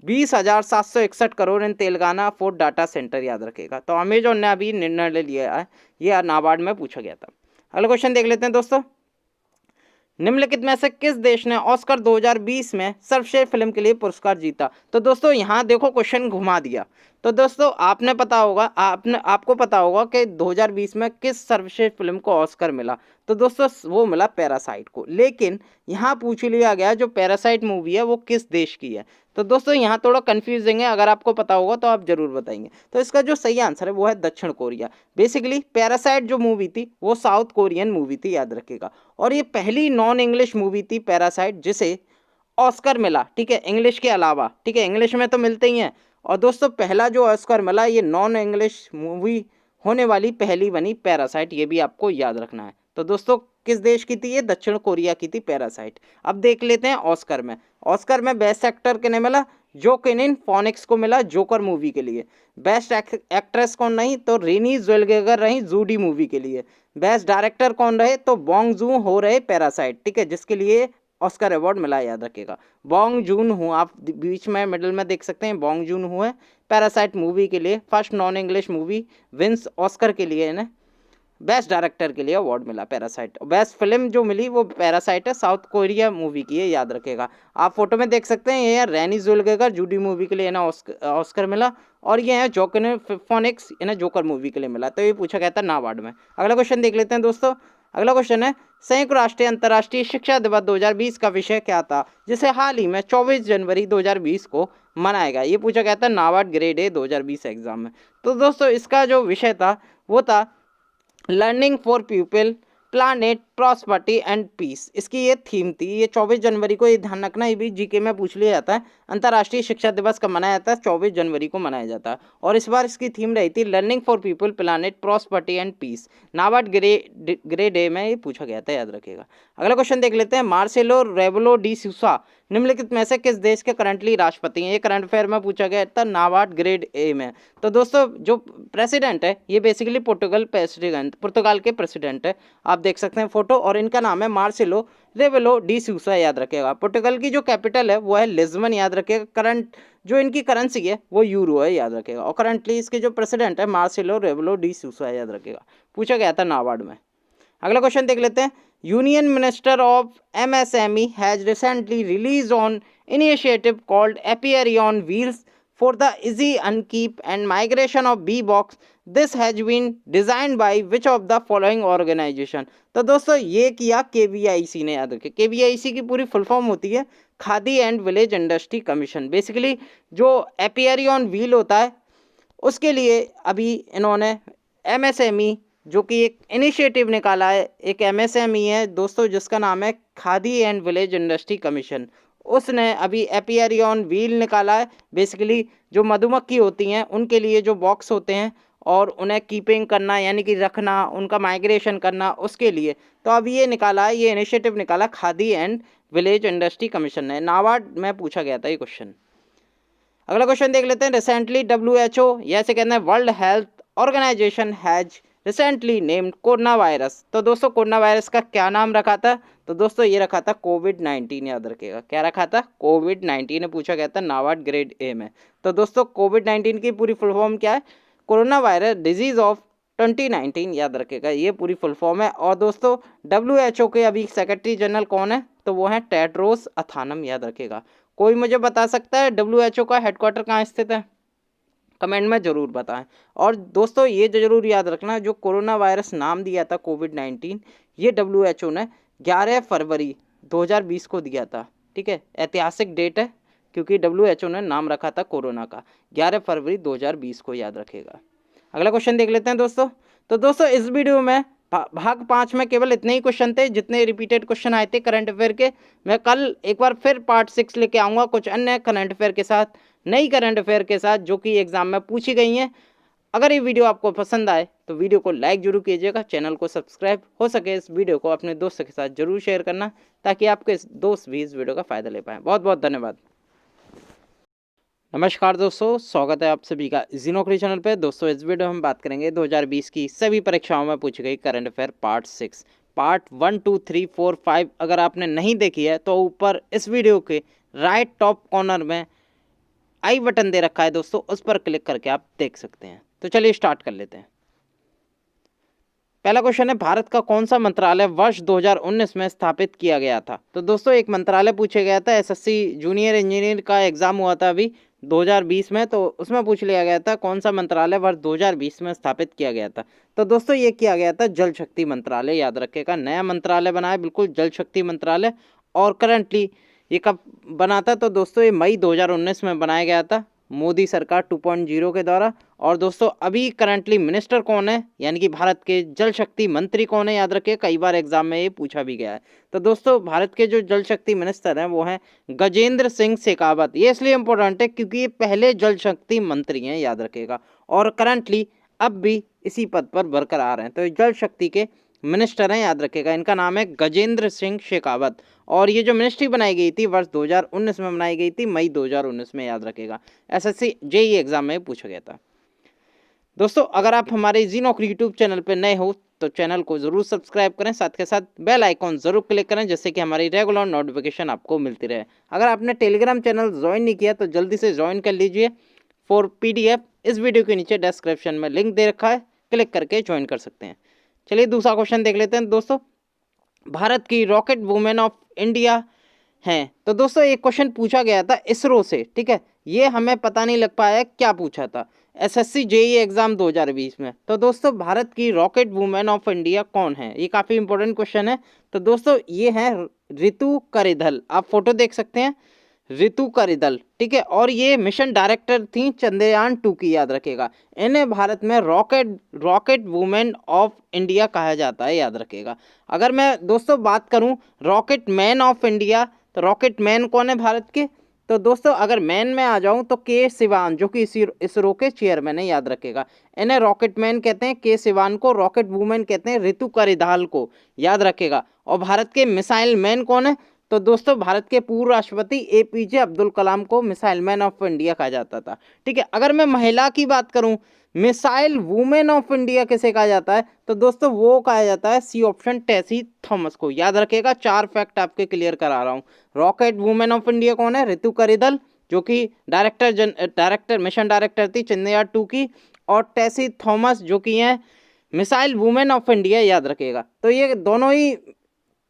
S1: 20,761 crore in Telangana for data center, याद रखेगा। तो अमेजोन ने अभी निर्णय ले लिया है, ये नाबार्ड में पूछा गया था। अगला क्वेश्चन देख लेते हैं दोस्तों। निम्नलिखित में से किस देश ने ऑस्कर 2020 में सर्वश्रेष्ठ फिल्म के लिए पुरस्कार जीता? तो दोस्तों यहाँ देखो क्वेश्चन घुमा दिया। तो दोस्तों आपको पता होगा कि 2020 में किस सर्वश्रेष्ठ फिल्म को ऑस्कर मिला? तो दोस्तों वो मिला पैरासाइट को। लेकिन यहाँ पूछ लिया गया जो पैरासाइट मूवी है वो किस देश की है? तो दोस्तों यहाँ थोड़ा कंफ्यूजिंग है, अगर आपको पता होगा तो आप जरूर बताएंगे। तो इसका जो सही आंसर है वो है दक्षिण कोरिया। बेसिकली पैरासाइट जो मूवी थी वो साउथ कोरियन मूवी थी, याद रखेगा। और ये पहली नॉन इंग्लिश मूवी थी पैरासाइट जिसे ऑस्कर मिला, ठीक है, इंग्लिश के अलावा, ठीक है, इंग्लिश में तो मिलते ही हैं। और दोस्तों पहला जो ऑस्कर मिला ये नॉन इंग्लिश मूवी होने वाली पहली बनी पैरासाइट, ये भी आपको याद रखना है। तो दोस्तों किस देश की थी ये? दक्षिण कोरिया की थी पैरासाइट। अब देख लेते हैं ऑस्कर में। ऑस्कर में बेस्ट एक्टर किन्हें मिला? जोकिन फोनिक्स को मिला जोकर मूवी के लिए। बेस्ट एक्ट्रेस कौन रही? तो रेनी ज़ेल्वेगर रही जूडी मूवी के लिए। बेस्ट डायरेक्टर कौन रहे? तो बॉन्ग जून हो रहे पैरासाइट, ठीक है, जिसके लिए ऑस्कर अवार्ड मिला, याद रखेगा। बॉन्ग जून हो, आप बीच में मिडिल में देख सकते हैं, बॉन्ग जून हुए पैरासाइट मूवी के लिए first non English movie wins Oscar के लिए इन्हें बेस्ट डायरेक्टर के लिए अवार्ड मिला पैरासाइट। बेस्ट फिल्म जो मिली वो पैरासाइट है, साउथ कोरिया मूवी की है, याद रखेगा। आप फोटो में देख सकते हैं, ये है रेनी ज़ोल्गेकर, जूडी मूवी के लिए ना ऑस्कर मिला, और ये है जोकिन फोनिक्स, इन्हें जोकर मूवी के लिए मिला। तो ये पूछा गया था नाबार्ड में। अगला क्वेश्चन देख लेते हैं दोस्तों। अगला क्वेश्चन है संयुक्त राष्ट्र अंतर्राष्ट्रीय शिक्षा दिवस 2020 का विषय क्या था, जिसे हाल ही में 24 जनवरी 2020 को मनाया गया। ये पूछा गया था नाबार्ड ग्रेड ए 2020 एग्जाम में। तो दोस्तों इसका जो विषय था वो था learning for people, planet, prosperity and peace. इसकी ये थीम थी। ये 24 जनवरी को, ये ध्यान रखना, ये भी जीके में पूछ लिया जाता है। अंतर्राष्ट्रीय शिक्षा दिवस कब मनाया जाता है? 24 जनवरी को मनाया जाता है। और इस बार इसकी थीम रही थी learning for people, planet, prosperity and peace. NABARD grade A में ये पूछा गया था, याद रखिएगा। अगला क्वेश्चन देख लेते हैं। मार्सेलो रेवलो डी सूसा निम्नलिखित में से किस देश के करंटली राष्ट्रपति हैं? ये करंट अफेयर में पूछा गया था नाबार्ड ग्रेड ए में। तो दोस्तों जो प्रेसिडेंट है ये बेसिकली पुर्तगाल के प्रेसिडेंट है। आप देख सकते हैं फोटो, और इनका नाम है मार्सेलो रेवेलो डी सूसा, याद रखिएगा। पुर्तगाल की जो कैपिटल है वो है लिस्बन, याद रखिएगा। करंट जो इनकी करेंसी है वो यूरो है, याद रखिएगा। और करंटली इसके जो प्रेसिडेंट है मार्सेलो रेवेलो डी सूसा है, याद रखिएगा। पूछा गया था नाबार्ड में। अगला क्वेश्चन देख लेते हैं। Union minister of MSME has recently release on initiative called apiary on wheels for the easy upkeep and migration of bee box. This has been designed by which of the following organization? तो दोस्तों ये किया KVIC ने, याद रखिए। KVIC की पूरी full form होती है khadi and village industry commission. Basically जो एपियरी ऑन व्हील होता है उसके लिए अभी इन्होंने MSME जो कि एक इनिशिएटिव निकाला है, एक MSME है दोस्तों जिसका नाम है khadi and village industry commission. उसने अभी एपियरी ऑन व्हील निकाला है। बेसिकली जो मधुमक्खी होती हैं उनके लिए जो बॉक्स होते हैं और उन्हें कीपिंग करना यानी कि रखना, उनका माइग्रेशन करना, उसके लिए तो अभी ये निकाला है, ये इनिशिएटिव निकाला khadi and village industry commission ने। नाबार्ड में पूछा गया था ये क्वेश्चन। अगला क्वेश्चन देख लेते हैं। रिसेंटली WHO या से कहते हैं world health organisation has recently named corona virus. तो दोस्तों कोरोना वायरस का क्या नाम रखा था? तो दोस्तों ये रखा था कोविड-19, याद रखिएगा। क्या रखा था? कोविड-19 पूछा गया था नाबार्ड ग्रेड ए में। तो दोस्तों कोविड-19 की पूरी फुल फॉर्म क्या है? कोरोना वायरस डिजीज ऑफ 2019, याद रखिएगा। ये पूरी फुल फॉर्म है। और दोस्तों WHO के अभी सेक्रेटरी जनरल कौन है? तो वो है टेड्रोस अथानम, याद रखिएगा। कोई मुझे बता सकता है WHO का हेडक्वार्टर कहाँ स्थित है? कमेंट में ज़रूर बताएं। और दोस्तों ये ज़रूर याद रखना, जो कोरोना वायरस नाम दिया था कोविड-19, ये WHO ने 11 फरवरी 2020 को दिया था। ठीक है, ऐतिहासिक डेट है क्योंकि WHO ने नाम रखा था कोरोना का 11 फरवरी 2020 को, याद रखेगा। अगला क्वेश्चन देख लेते हैं दोस्तों। तो दोस्तों इस वीडियो में भाग 5 में केवल इतने ही क्वेश्चन थे जितने रिपीटेड क्वेश्चन आए थे करंट अफेयर के। मैं कल एक बार फिर पार्ट 6 लेके आऊँगा कुछ अन्य करंट अफेयर के साथ, नई करंट अफेयर के साथ जो कि एग्जाम में पूछी गई हैं। अगर ये वीडियो आपको पसंद आए तो वीडियो को लाइक जरूर कीजिएगा, चैनल को सब्सक्राइब, हो सके इस वीडियो को अपने दोस्तों के साथ जरूर शेयर करना ताकि आपके दोस्त भी इस वीडियो का फ़ायदा ले पाएँ। बहुत बहुत धन्यवाद। नमस्कार दोस्तों, स्वागत है आप सभी का ज़ीनोक्री चैनल पे। दोस्तों इस वीडियो में हम बात करेंगे 2020 की सभी परीक्षाओं में पूछी गई करंट अफेयर पार्ट 6। पार्ट 1, 2, 3, 4, 5 अगर आपने नहीं देखी है तो ऊपर इस वीडियो के राइट टॉप कॉर्नर में आई बटन दे रखा है दोस्तों, उस पर क्लिक करके आप देख सकते हैं। तो चलिए स्टार्ट कर लेते हैं। पहला क्वेश्चन है भारत का कौन सा मंत्रालय वर्ष 2019 में स्थापित किया गया था? तो दोस्तों एक मंत्रालय पूछा गया था। SSC जूनियर इंजीनियर का एग्जाम हुआ था अभी 2020 में, तो उसमें पूछ लिया गया था कौन सा मंत्रालय वर्ष 2020 में स्थापित किया गया था। तो दोस्तों ये किया गया था जल शक्ति मंत्रालय, याद रखिएगा। नया मंत्रालय बना है बिल्कुल, जल शक्ति मंत्रालय। और करंटली ये कब बना था? तो दोस्तों ये मई 2019 में बनाया गया था मोदी सरकार 2.0 के द्वारा। और दोस्तों अभी करंटली मिनिस्टर कौन है, यानी कि भारत के जल शक्ति मंत्री कौन है, याद रखिए, कई बार एग्जाम में ये पूछा भी गया है। तो दोस्तों भारत के जो जल शक्ति मिनिस्टर हैं वो हैं गजेंद्र सिंह शेखावत। ये इसलिए इंपॉर्टेंट है क्योंकि ये पहले जल शक्ति मंत्री हैं, याद रखिएगा। और करंटली अब भी इसी पद पर बरकरार हैं। तो जल शक्ति के मिनिस्टर हैं, याद रखिएगा। इनका नाम है गजेंद्र सिंह शेखावत। और ये जो मिनिस्ट्री बनाई गई थी वर्ष 2019 में बनाई गई थी, मई 2019 में, याद रखिएगा। SSC JEE एग्जाम में पूछा गया था। दोस्तों अगर आप हमारे ज़ीनोक्री यूट्यूब चैनल पर नए हो तो चैनल को ज़रूर सब्सक्राइब करें, साथ के साथ बेल आइकॉन ज़रूर क्लिक करें जिससे कि हमारी रेगुलर नोटिफिकेशन आपको मिलती रहे। अगर आपने टेलीग्राम चैनल ज्वाइन नहीं किया तो जल्दी से ज्वाइन कर लीजिए। फॉर PDF इस वीडियो के नीचे डिस्क्रिप्शन में लिंक दे रखा है, क्लिक करके ज्वाइन कर सकते हैं। चलिए दूसरा क्वेश्चन देख लेते हैं दोस्तों। भारत की रॉकेट वुमेन ऑफ इंडिया हैं। तो दोस्तों एक क्वेश्चन पूछा गया था इसरो से, ठीक है, ये हमें पता नहीं लग पाया क्या पूछा था एसएससी जेईई एग्जाम 2020 में। तो दोस्तों भारत की रॉकेट वुमेन ऑफ इंडिया कौन है, ये काफ़ी इंपॉर्टेंट क्वेश्चन है। तो दोस्तों ये है रितु करिधल, आप फोटो देख सकते हैं, रितु करिधल, ठीक है। और ये मिशन डायरेक्टर थी चंद्रयान 2 की, याद रखेगा। इन्हें भारत में रॉकेट वुमेन ऑफ इंडिया कहा जाता है, याद रखेगा। अगर मैं दोस्तों बात करूं रॉकेट मैन ऑफ इंडिया, तो रॉकेट मैन कौन है भारत के? तो दोस्तों अगर मैन में आ जाऊं तो के सिवान, जो कि इसरो के चेयरमैन है, याद रखेगा। इन्हें रॉकेट मैन कहते हैं के सिवान को, रॉकेट वुमेन कहते हैं रितु करिधाल को, याद रखेगा। और भारत के मिसाइल मैन कौन है? तो दोस्तों भारत के पूर्व राष्ट्रपति एपीजे अब्दुल कलाम को मिसाइल मैन ऑफ इंडिया कहा जाता था, ठीक है। अगर मैं महिला की बात करूं, मिसाइल वुमेन ऑफ इंडिया किसे कहा जाता है? तो दोस्तों वो कहा जाता है सी ऑप्शन टेसी थॉमस को, याद रखेगा। 4 फैक्ट आपके क्लियर करा रहा हूँ। रॉकेट वुमेन ऑफ इंडिया कौन है? रितु करिधल, जो कि डायरेक्टर मिशन डायरेक्टर थी चंद्रयान 2 की, और टेसी थॉमस जो कि हैं मिसाइल वुमेन ऑफ इंडिया, याद रखेगा। तो ये दोनों ही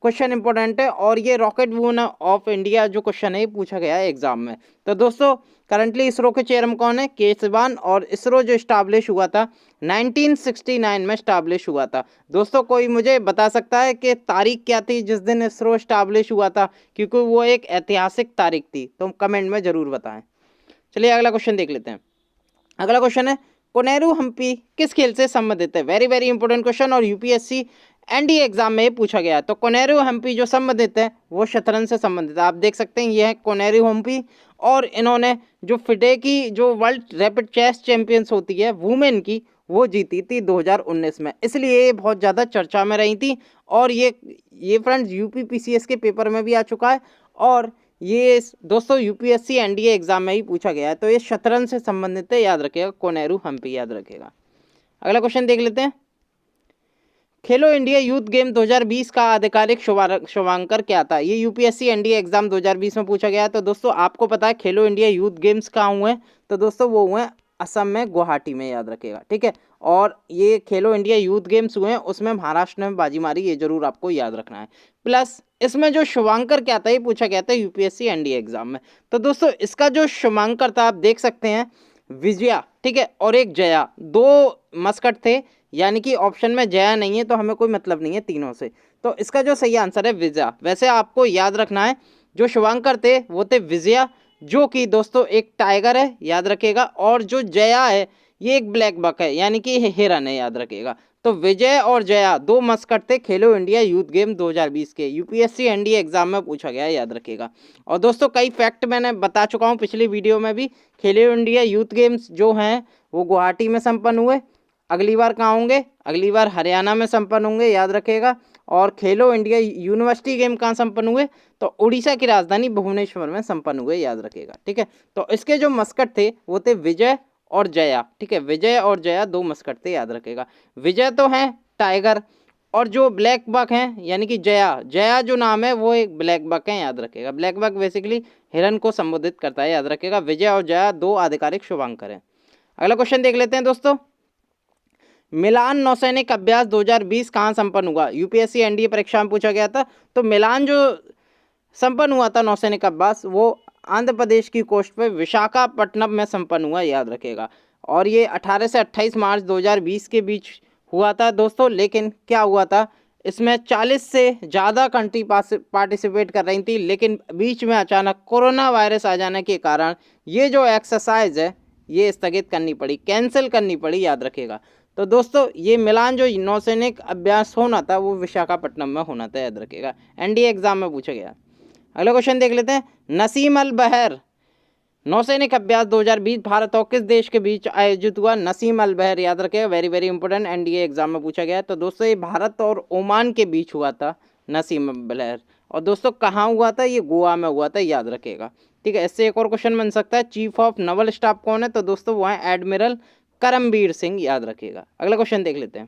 S1: क्वेश्चन इंपॉर्टेंट है, और ये रॉकेट वुमेन ऑफ इंडिया जो क्वेश्चन है ये पूछा गया है एग्जाम में। तो दोस्तों करंटली इसरो के चेयरमैन कौन है? के सिवान। और इसरो जो स्टैब्लिश हुआ था 1969 में स्टैब्लिश हुआ था। दोस्तों कोई मुझे बता सकता है कि तारीख क्या थी जिस दिन इसरो स्टैब्लिश हुआ था, क्योंकि वो एक ऐतिहासिक तारीख थी, तो कमेंट में जरूर बताएं। चलिए अगला क्वेश्चन देख लेते हैं। अगला क्वेश्चन है कोनेरू हम्पी किस खेल से संबंधित है? वेरी वेरी इंपॉर्टेंट क्वेश्चन, और यूपीएससी एनडीए एग्जाम में पूछा गया है। तो कोनेरू हम्पी जो संबंधित है वो शतरंज से संबंधित है। आप देख सकते हैं ये है कोनेरू हम्पी, और इन्होंने जो फिडे की जो वर्ल्ड रैपिड चेस चैंपियंस होती है वुमेन की, वो जीती थी 2019 में, इसलिए ये बहुत ज़्यादा चर्चा में रही थी। और ये फ्रेंड्स यूपीपीसीएस के पेपर में भी आ चुका है, और ये दोस्तों यूपीएससी एनडीए एग्जाम में ही पूछा गया है। तो ये शतरंज से संबंधित है, याद रखिएगा, कोनेरू हम्पी, याद रखिएगा। अगला क्वेश्चन देख लेते हैं। खेलो इंडिया यूथ गेम 2020 का आधिकारिक शुभांकर क्या था? ये यूपीएससी एनडीए एग्जाम 2020 में पूछा गया है। तो दोस्तों आपको पता है खेलो इंडिया यूथ गेम्स कहाँ हुए? तो दोस्तों वो हुए असम में, गुवाहाटी में, याद रखेगा, ठीक है। और ये खेलो इंडिया यूथ गेम्स हुए हैं उसमें महाराष्ट्र में बाजी मारी, ये जरूर आपको याद रखना है। प्लस इसमें जो शुभांकर क्या था ये पूछा गया था यूपीएससी एनडीए एग्जाम में। तो दोस्तों इसका जो शुभांकर था आप देख सकते हैं विजया, ठीक है, और एक जया, 2 मस्कट थे, यानी कि ऑप्शन में जया नहीं है तो हमें कोई मतलब नहीं है तीनों से। तो इसका जो सही आंसर है विजया। वैसे आपको याद रखना है जो शुभांकर थे वो थे विजया, जो कि दोस्तों एक टाइगर है, याद रखेगा, और जो जया है ये एक ब्लैक बक है, यानी कि हिरन है, याद रखेगा। तो विजय और जया 2 मस्कट थे खेलो इंडिया यूथ गेम 2020 के, यूपीएससी एनडीए एग्जाम में पूछा गया है, याद रखेगा। और दोस्तों कई फैक्ट मैंने बता चुका हूँ पिछली वीडियो में भी। खेलो इंडिया यूथ गेम्स जो हैं वो गुवाहाटी में संपन्न हुए, अगली बार कहाँ होंगे? अगली बार हरियाणा में संपन्न होंगे, याद रखेगा। और खेलो इंडिया यूनिवर्सिटी गेम कहाँ संपन्न हुए? तो उड़ीसा की राजधानी भुवनेश्वर में संपन्न हुए, याद रखेगा, ठीक है। तो इसके जो मस्कट थे वो थे विजय और जया, ठीक है, विजय और जया 2 मस्कट थे, याद रखेगा। विजय तो है टाइगर, और जो ब्लैक बक हैं यानी कि जया जो नाम है वो एक ब्लैक बक है, याद रखेगा। ब्लैक बक बेसिकली हिरन को संबोधित करता है, याद रखेगा। विजय और जया 2 आधिकारिक शुभांकर हैं। अगला क्वेश्चन देख लेते हैं दोस्तों। मिलान नौसैनिक अभ्यास 2020 कहाँ संपन्न हुआ? यूपीएससी एनडीए परीक्षा में पूछा गया था। तो मिलान जो संपन्न हुआ था नौसैनिक अभ्यास वो आंध्र प्रदेश की कोस्ट पे विशाखापट्टनम में संपन्न हुआ, याद रखेगा। और ये 18 से 28 मार्च 2020 के बीच हुआ था दोस्तों। लेकिन क्या हुआ था, इसमें 40 से ज़्यादा कंट्री पार्टिसिपेट कर रही थी, लेकिन बीच में अचानक कोरोना वायरस आ जाने के कारण ये जो एक्सरसाइज है ये स्थगित करनी पड़ी, कैंसिल करनी पड़ी, याद रखेगा। तो दोस्तों ये मिलान जो नौसैनिक अभ्यास होना था वो विशाखापट्टनम में होना था, याद रखेगा। एनडीए एग्जाम में पूछा गया। अगला क्वेश्चन देख लेते हैं। नसीम अल बहर नौसैनिक अभ्यास 2020 भारत और किस देश के बीच आयोजित हुआ? नसीम अल बहर, याद रखेगा, very very important, NDA exam में पूछा गया है। तो दोस्तों ये भारत और ओमान के बीच हुआ था नसीम अल बहर। और दोस्तों कहाँ हुआ था? ये गोवा में हुआ था, याद रखेगा, ठीक है। इससे एक और क्वेश्चन बन सकता है, चीफ ऑफ नवल स्टाफ कौन है? तो दोस्तों वो है एडमिरल करमबीर सिंह, याद रखेगा। अगला क्वेश्चन देख लेते हैं।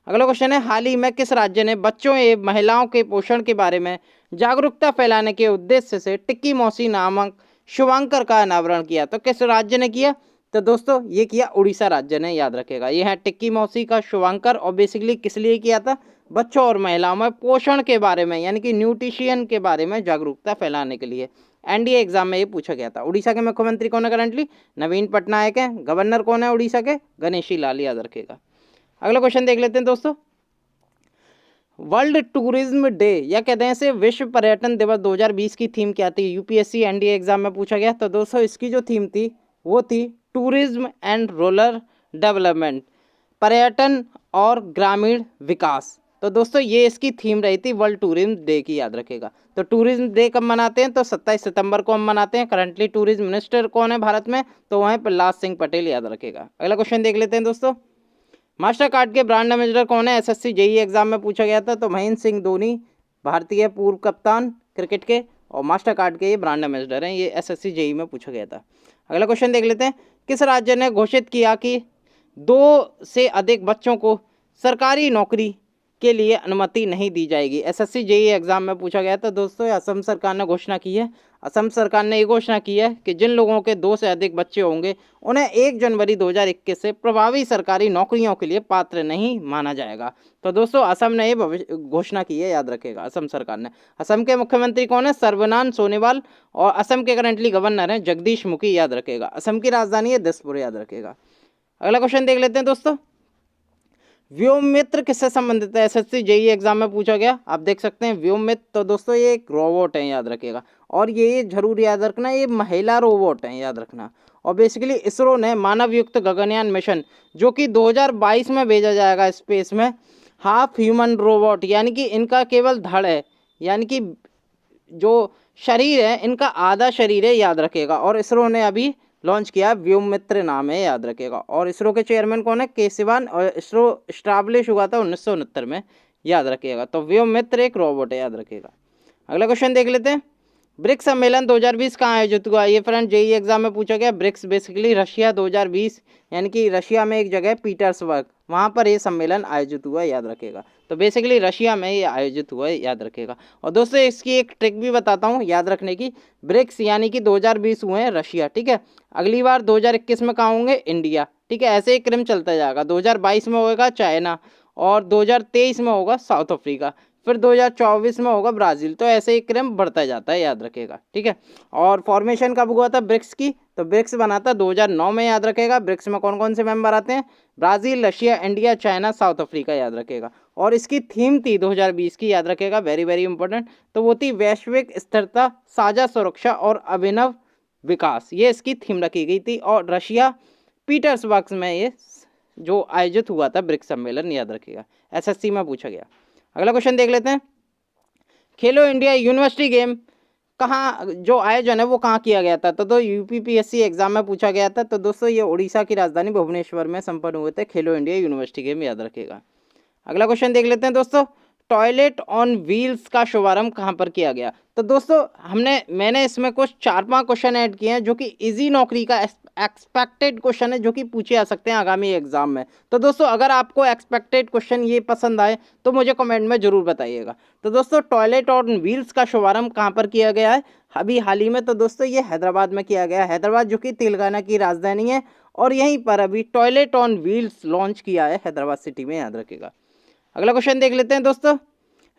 S1: अगला क्वेश्चन है हाल ही में किस राज्य ने बच्चों एवं महिलाओं के पोषण के बारे में जागरूकता फैलाने के उद्देश्य से टिक्की मौसी नामक शुभांकर का अनावरण किया? तो किस राज्य ने किया? तो दोस्तों ये किया उड़ीसा राज्य ने, याद रखेगा। ये है टिक्की मौसी का शुभांकर, और बेसिकली किस लिए किया था, बच्चों और महिलाओं में पोषण के बारे में यानी कि न्यूट्रिशियन के बारे में जागरूकता फैलाने के लिए। एनडीए एग्जाम में ये पूछा गया था। उड़ीसा के मुख्यमंत्री कौन है करंटली, नवीन पटनायक है। गवर्नर कौन है उड़ीसा के, गणेशी लाल, याद रखेगा। अगला क्वेश्चन देख लेते हैं दोस्तों। वर्ल्ड टूरिज्म डे या कहते हैं इसे विश्व पर्यटन दिवस 2020 की थीम क्या थी, यूपीएससी एनडीए एग्जाम में पूछा गया। तो दोस्तों इसकी जो थीम थी वो थी टूरिज्म एंड रूरल डेवलपमेंट, पर्यटन और ग्रामीण विकास। तो दोस्तों ये इसकी थीम रही थी वर्ल्ड टूरिज्म डे की, याद रखेगा। तो टूरिज्म डे कब मनाते हैं, तो 27 सितंबर को हम मनाते हैं। करंटली टूरिज्म मिनिस्टर कौन है भारत में, तो वह है प्रहलाद सिंह पटेल, याद रखेगा। अगला क्वेश्चन देख लेते हैं दोस्तों। मास्टर कार्ड के ब्रांड एम्बेसडर कौन है, एसएससी जेई एग्जाम में पूछा गया था। तो महेंद्र सिंह धोनी, भारतीय पूर्व कप्तान क्रिकेट के, और मास्टर कार्ड के ये ब्रांड एम्बेसडर हैं। ये एसएससी जेई में पूछा गया था। अगला क्वेश्चन देख लेते हैं। किस राज्य ने घोषित किया कि 2 से अधिक बच्चों को सरकारी नौकरी के लिए अनुमति नहीं दी जाएगी, एसएससी जेई एग्जाम में पूछा गया था। दोस्तों असम सरकार ने घोषणा की है। असम सरकार ने ये घोषणा की है कि जिन लोगों के 2 से अधिक बच्चे होंगे उन्हें 1 जनवरी 2021 से प्रभावी सरकारी नौकरियों के लिए पात्र नहीं माना जाएगा। तो दोस्तों असम ने ये घोषणा की है, याद रखेगा, असम सरकार ने। असम के मुख्यमंत्री कौन है, सर्बानंद सोनोवाल, और असम के करंटली गवर्नर हैं जगदीश मुखी, याद रखेगा। असम की राजधानी है दिसपुर, याद रखेगा। अगला क्वेश्चन देख लेते हैं दोस्तों। व्योममित्र किससे संबंधित है, एसएससी जेई एग्जाम में पूछा गया। आप देख सकते हैं व्योममित्र, तो दोस्तों ये एक रोबोट है, याद रखेगा। और ये जरूर याद रखना, ये महिला रोबोट है, याद रखना। और बेसिकली इसरो ने मानवयुक्त गगनयान मिशन जो कि 2022 में भेजा जाएगा स्पेस में, हाफ ह्यूमन रोबोट, यानी कि इनका केवल धड़ है, यानी कि जो शरीर है इनका आधा शरीर है, याद रखेगा। और इसरो ने अभी लॉन्च किया, व्योममित्र नाम है, याद रखेगा। और इसरो के चेयरमैन कौन है, के सिवान, और इसरो स्टैब्लिश हुआ था 1969 में, याद रखिएगा। तो व्योममित्र एक रोबोट है, याद रखिएगा। अगला क्वेश्चन देख लेते हैं। ब्रिक्स सम्मेलन 2020 कहाँ आयोजित हुआ, ये फ्रेंड जेई एग्जाम में पूछा गया। ब्रिक्स बेसिकली रशिया 2020, यानी कि रशिया में एक जगह पीटर्सबर्ग, वहाँ पर ये सम्मेलन आयोजित हुआ, याद रखेगा। तो बेसिकली रशिया में ये आयोजित हुआ है, याद रखेगा। और दोस्तों इसकी एक ट्रिक भी बताता हूँ याद रखने की। ब्रिक्स यानी कि 2020 हुए हैं रशिया, ठीक है। अगली बार 2021 में कहाँ होंगे, इंडिया, ठीक है। ऐसे ही क्रम चलता जाएगा। 2022 में होगा चाइना, और 2023 में होगा साउथ अफ्रीका, फिर 2024 में होगा ब्राज़ील। तो ऐसे ही क्रम बढ़ता जाता है, याद रखेगा, ठीक है। और फॉर्मेशन कब हुआ था ब्रिक्स की, तो ब्रिक्स बना था 2009 में, याद रखेगा। ब्रिक्स में कौन कौन से मेंबर आते हैं, Brazil, Russia, India, China, south Africa, याद रखेगा। और इसकी थीम थी 2020 की, याद रखेगा, वेरी वेरी इंपॉर्टेंट। तो वो थी वैश्विक स्थिरता, साझा सुरक्षा और अभिनव विकास, ये इसकी थीम रखी गई थी। और रशिया पीटर्सबर्ग में ये जो आयोजित हुआ था ब्रिक्स सम्मेलन, याद रखिएगा, एसएससी में पूछा गया। अगला क्वेश्चन देख लेते हैं। खेलो इंडिया यूनिवर्सिटी गेम कहाँ जो आयोजन है वो कहाँ किया गया था, तो यूपीपीएससी एग्जाम में पूछा गया था। तो दोस्तों ये उड़ीसा की राजधानी भुवनेश्वर में संपन्न हुए थे खेलो इंडिया यूनिवर्सिटी गेम, याद रखिएगा। अगला क्वेश्चन देख लेते हैं दोस्तों। टॉयलेट ऑन व्हील्स का शुभारंभ कहाँ पर किया गया, तो दोस्तों मैंने इसमें कुछ 4-5 क्वेश्चन ऐड किए हैं जो कि इजी नौकरी का एक्सपेक्टेड क्वेश्चन है, जो कि पूछे जा सकते हैं आगामी एग्जाम में। तो दोस्तों अगर आपको एक्सपेक्टेड क्वेश्चन ये पसंद आए तो मुझे कमेंट में जरूर बताइएगा। तो दोस्तों टॉयलेट ऑन व्हील्स का शुभारंभ कहाँ पर किया गया है, अभी हाल ही में। तो दोस्तों ये हैदराबाद में किया गया है, हैदराबाद जो कि तेलंगाना की राजधानी है। और यहीं पर अभी टॉयलेट ऑन व्हील्स लॉन्च किया है हैदराबाद सिटी में, याद रखिएगा। अगला क्वेश्चन देख लेते हैं दोस्तों।